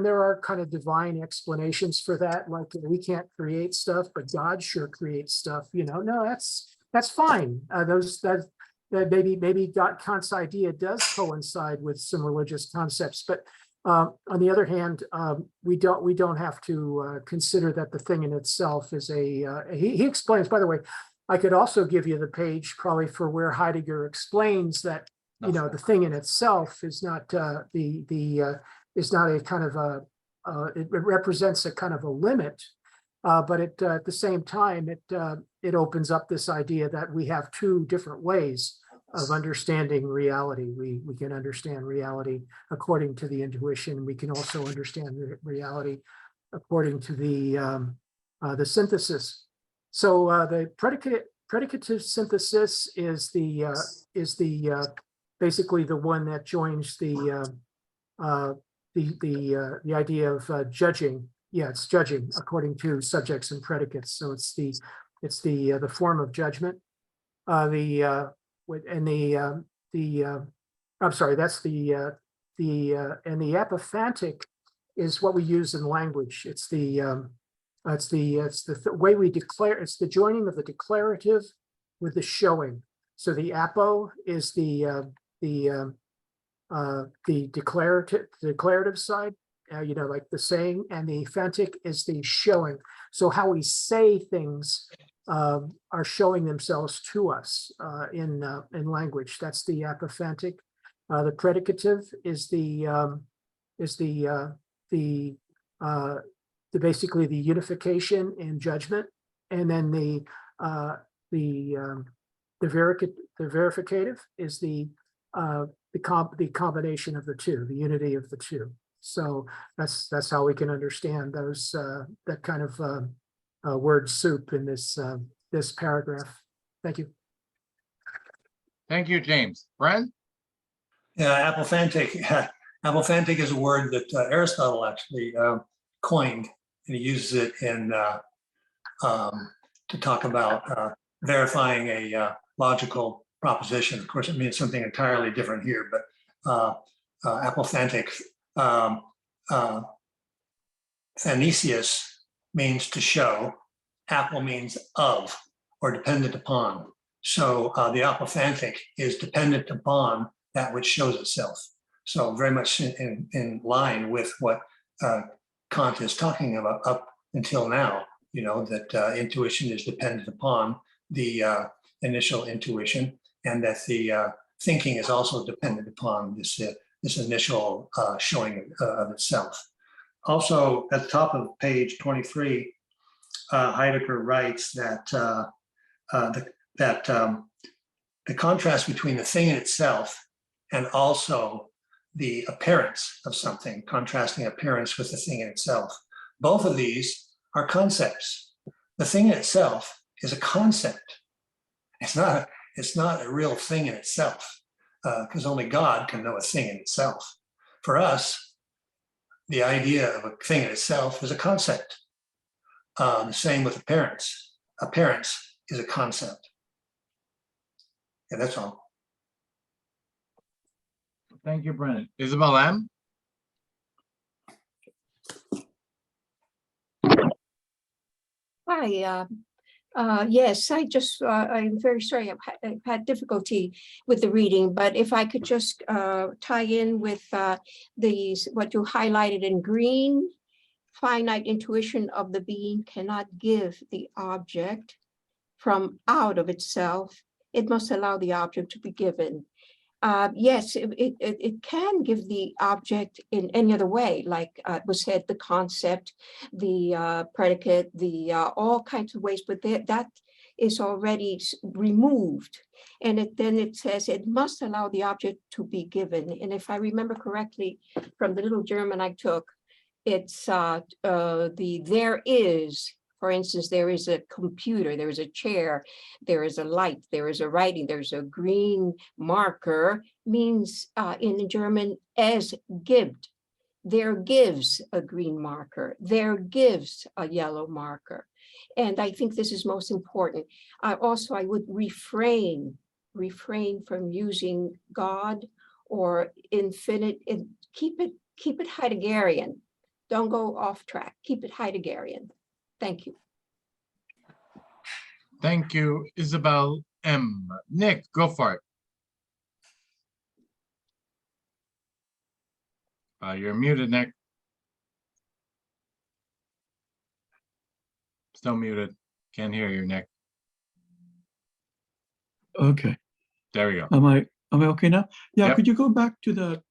there are kind of divine explanations for that, like we can't create stuff, but God sure creates stuff. No, that's fine. That maybe Kant's idea does coincide with some religious concepts, but on the other hand, we don't have to consider that the thing in itself is he explains, by the way, I could also give you the page probably for where Heidegger explains that, the thing in itself is not is not a kind of it represents a kind of a limit, but at the same time, it opens up this idea that we have two different ways of understanding reality. We can understand reality according to the intuition. We can also understand reality according to the synthesis. So the predicative synthesis is basically the one that joins the idea of judging. Yeah, it's judging according to subjects and predicates. So it's the form of judgment. I'm sorry, that's and the apophantic is what we use in language. It's the way we declare. It's the joining of the declarative with the showing. So the apo is the declarative side, like the saying, and the phantic is the showing. So how we say things are showing themselves to us in language. That's the apophantic. The predicative is basically the unification in judgment, and then the verificative is the combination of the two, the unity of the two. So that's how we can understand those that kind of word soup in this paragraph. Thank you. Thank you, James. Brent? Yeah, apophantic. Apophantic is a word that Aristotle actually coined, and he uses it in to talk about verifying a logical proposition. Of course, it means something entirely different here, but apophantic. Phanesius means to show. Apple means of or dependent upon. So the apophantic is dependent upon that which shows itself. So very much in line with what Kant is talking about up until now, that intuition is dependent upon the initial intuition, and that the thinking is also dependent upon this initial showing of itself. Also, at the top of page 23, Heidegger writes that the contrast between the thing in itself and also the appearance of something, contrasting appearance with the thing in itself. Both of these are concepts. The thing in itself is a concept. It's not a real thing in itself, because only God can know a thing in itself. For us, the idea of a thing in itself is a concept. The same with appearance. Appearance is a concept. Yeah, that's all. Thank you, Brent. Isabel M. Hi. Yes, I'm very sorry. I've had difficulty with the reading, but if I could just tie in with what you highlighted in green, finite intuition of the being cannot give the object from out of itself. It must allow the object to be given. Yes, it can give the object in any other way, like was said, the concept, the predicate, the all kinds of ways, but that is already removed. And then it says it must allow the object to be given. And if I remember correctly from the little German I took, it's there is. For instance, there is a computer, there is a chair, there is a light, there is a writing, there's a green marker, means in German, es gibt. There gives a green marker, there gives a yellow marker. And I think this is most important. I would refrain from using God or infinite, and keep it Heideggerian. Don't go off track, keep it Heideggerian. Thank you. Thank you, Isabel M. Nick, go for it. You're muted, Nick. Still muted. Can't hear you, Nick. Okay. There we go. Am I okay now? Yeah, Yep. could you go back to the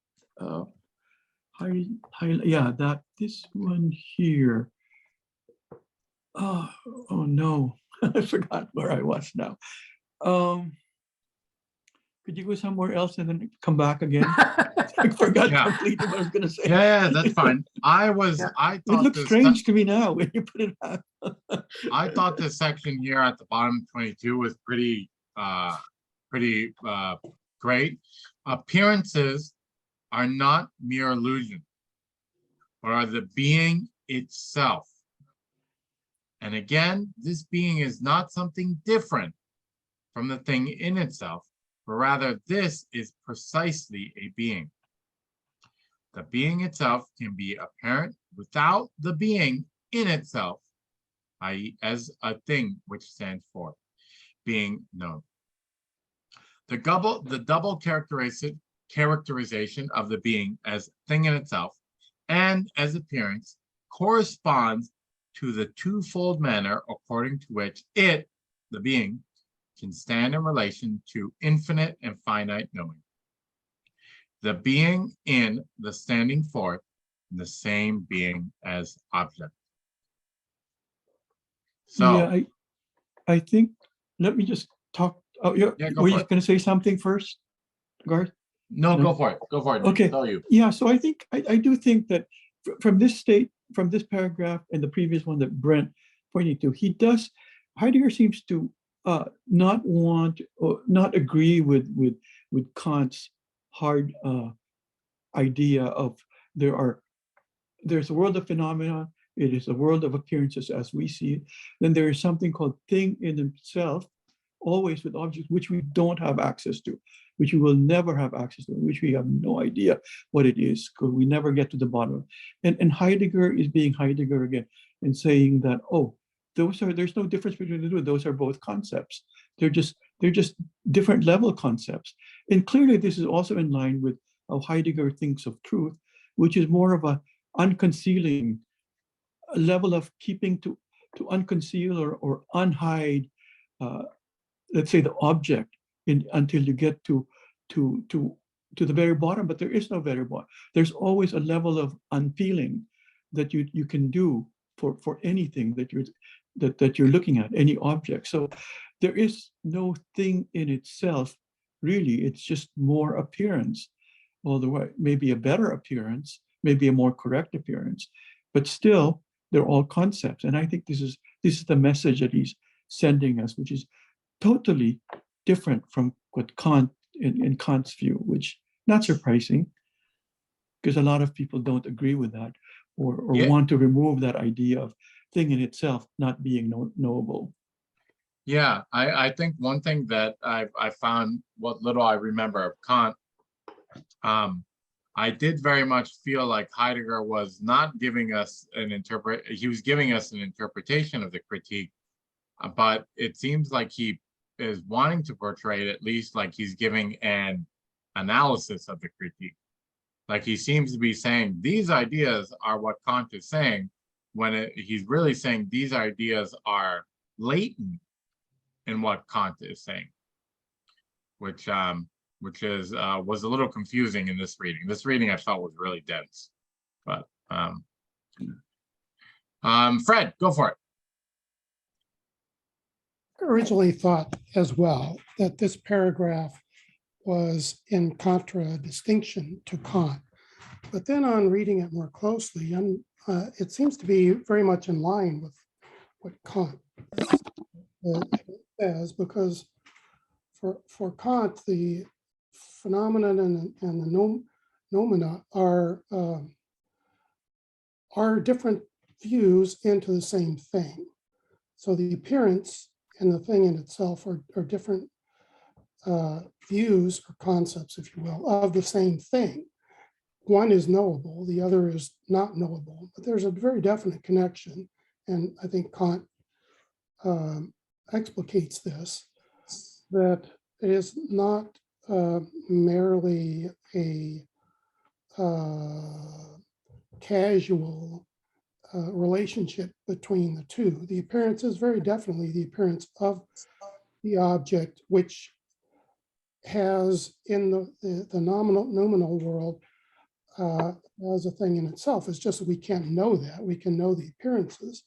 this one here. Oh no, I forgot where I was now. Could you go somewhere else and then come back again? I forgot completely what I was going to say. Yeah, that's fine. I It thought looks strange to me now when you put it out. I thought this section here at the bottom 22 was pretty great. Appearances are not mere illusion, but are the being itself. And again, this being is not something different from the thing in itself, but rather this is precisely a being. The being itself can be apparent without the being in itself, i.e. as a thing which stands for being known. The double characterization of the being as thing in itself and as appearance corresponds to the twofold manner according to which it, the being, can stand in relation to infinite and finite knowing. The being in the standing forth, the same being as object. So yeah, I think, let me just talk. Oh, were you going to say something first, Garth? No, go for it. Go for it. Okay. Tell you. Yeah, so I think I do think that from this paragraph and the previous one that Brent pointed to, Heidegger seems to not want or not agree with Kant's hard idea of there's a world of phenomena, it is a world of appearances as we see it. Then there is something called thing in itself, always with objects which we don't have access to, which we will never have access to, which we have no idea what it is, because we never get to the bottom. And Heidegger is being Heidegger again and saying that, oh, there's no difference between the two. Those are both concepts. They're just different level concepts. And clearly this is also in line with how Heidegger thinks of truth, which is more of a unconcealing, a level of keeping to unconceal or unhide, let's say, the object until you get to the very bottom. But there is no very bottom. There's always a level of unpeeling that you can do for anything that you're looking at, any object. So there is no thing in itself, really. It's just more appearance, although maybe a better appearance, maybe a more correct appearance, but still they're all concepts. And I think this is the message that he's sending us, which is totally different from what Kant in Kant's view, which not surprising, because a lot of people don't agree with that or want to remove that idea of thing in itself not being knowable. Yeah, I think one thing that I found, what little I remember of Kant, I did very much feel like Heidegger was not giving us he was giving us an interpretation of the critique, but it seems like he is wanting to portray it at least like he's giving an analysis of the critique. Like he seems to be saying these ideas are what Kant is saying, when he's really saying these ideas are latent in what Kant is saying, which is was a little confusing in this reading. This reading I felt was really dense, but Fred, go for it. Originally thought as well that this paragraph was in contradistinction to Kant. But then on reading it more closely, it seems to be very much in line with what Kant says, because for Kant, the phenomenon and the noumena are different views into the same thing. So the appearance and the thing in itself are different views or concepts, if you will, of the same thing. One is knowable, the other is not knowable, but there's a very definite connection. And I think Kant explicates this, that it is not merely a casual relationship between the two. The appearance is very definitely the appearance of the object, which has in the nominal world as a thing in itself. It's just that we can't know that. We can know the appearances,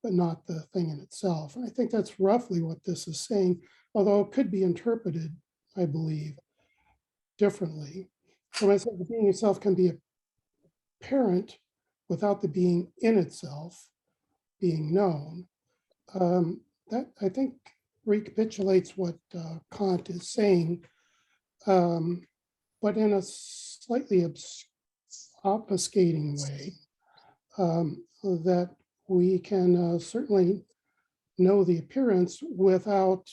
but not the thing in itself. And I think that's roughly what this is saying, although it could be interpreted, I believe, differently. So when I said the being itself can be apparent without the being in itself being known, that I think recapitulates what Kant is saying, but in a slightly obfuscating way, that we can certainly know the appearance without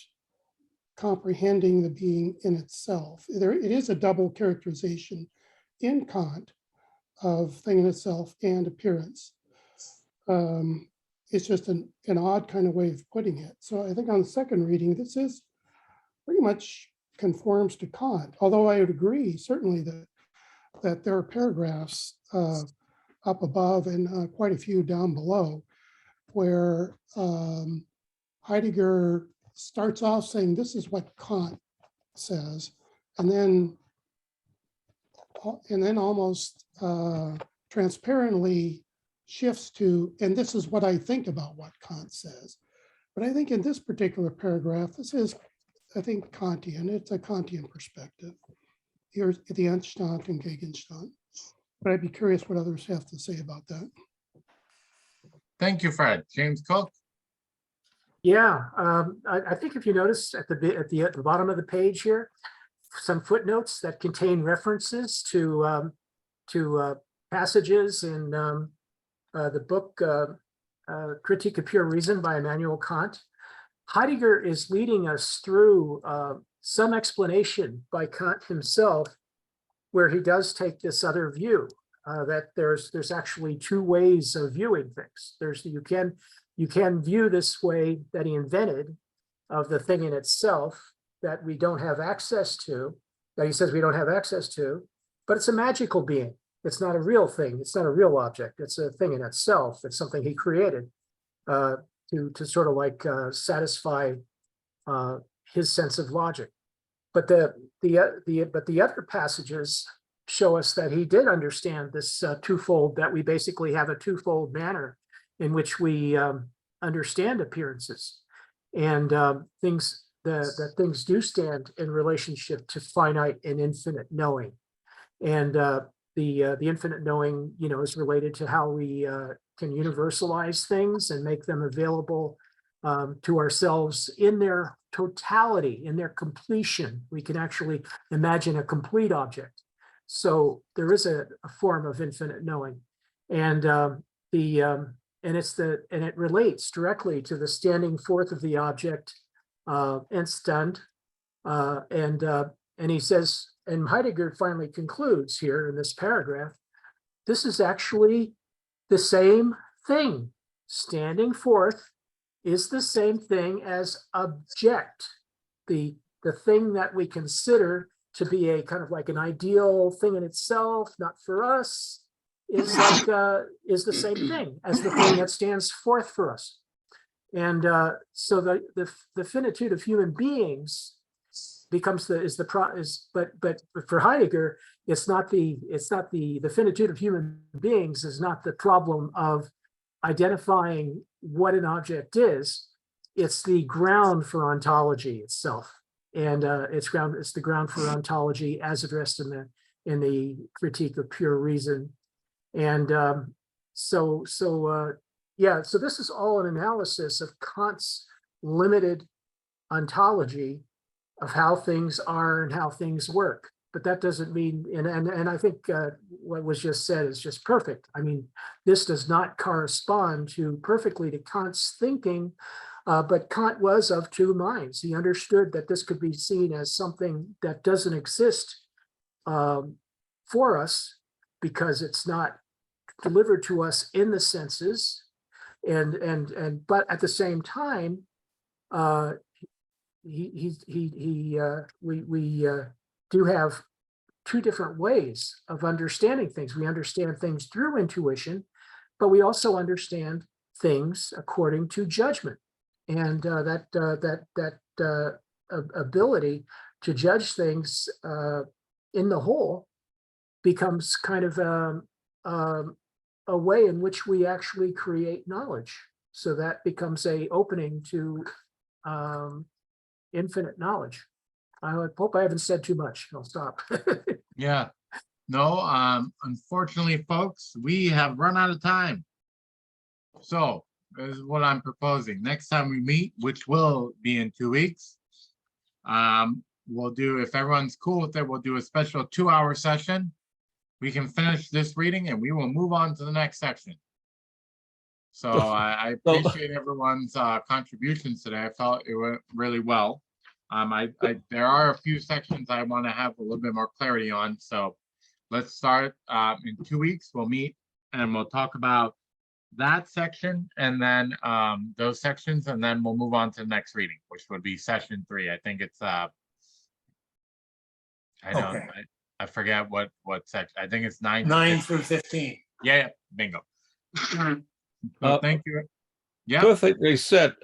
comprehending the being in itself. It is a double characterization in Kant of thing in itself and appearance. It's just an odd kind of way of putting it. So I think on the second reading, this is pretty much conforms to Kant, although I would agree certainly that there are paragraphs up above and quite a few down below where Heidegger starts off saying this is what Kant says, and then almost transparently shifts to, and this is what I think about what Kant says. But I think in this particular paragraph, this is, I think, Kantian. It's a Kantian perspective. Here's the Entstand and Gegenstand. But I'd be curious what others have to say about that. Thank you, Fred. James Cook. Yeah, I think if you notice at the bottom of the page here, some footnotes that contain references to passages in the book Critique of Pure Reason by Immanuel Kant. Heidegger is leading us through some explanation by Kant himself, where he does take this other view, that there's actually two ways of viewing things. You can view this way that he invented of the thing in itself that we don't have access to, that he says we don't have access to, but it's a magical being. It's not a real thing. It's not a real object. It's a thing in itself. It's something he created to sort of like satisfy his sense of logic. But the other passages show us that he did understand this twofold, that we basically have a twofold manner in which we understand appearances, and things that things do stand in relationship to finite and infinite knowing. And the infinite knowing, is related to how we can universalize things and make them available to ourselves in their totality, in their completion. We can actually imagine a complete object. So there is a form of infinite knowing, and it relates directly to the standing forth of the object, Entstand, and he says, and Heidegger finally concludes here in this paragraph, this is actually the same thing, standing forth is the same thing as object. The thing that we consider to be a kind of like an ideal thing in itself, not for us, is like is the same thing as the thing that stands forth for us. And so the finitude of human beings becomes but for Heidegger, it's not the finitude of human beings is not the problem of identifying what an object is. It's the ground for ontology itself, and it's the ground for ontology as addressed in the Critique of Pure Reason. And so this is all an analysis of Kant's limited ontology of how things are and how things work. But that doesn't mean, and I think what was just said is just perfect. I mean, this does not correspond perfectly to Kant's thinking, but Kant was of two minds. He understood that this could be seen as something that doesn't exist for us because it's not delivered to us in the senses, but at the same time, we do have two different ways of understanding things. We understand things through intuition, but we also understand things according to judgment, and that ability to judge things in the whole becomes kind of a way in which we actually create knowledge. So that becomes a opening to infinite knowledge. I hope I haven't said too much. I'll stop. Yeah. No, unfortunately, folks, we have run out of time. So this is what I'm proposing. Next time we meet, which will be in 2 weeks, we'll do, if everyone's cool with it, we'll do a special 2-hour session. We can finish this reading and we will move on to the next section. So I appreciate everyone's contributions today. I felt it went really well. There are a few sections I want to have a little bit more clarity on. So let's start in 2 weeks. We'll meet and we'll talk about that section and then those sections, and then we'll move on to the next reading, which would be session 3. I think it's I forget what section. I think it's 9 through 15. Yeah, bingo. So thank you. Yeah. Perfectly said.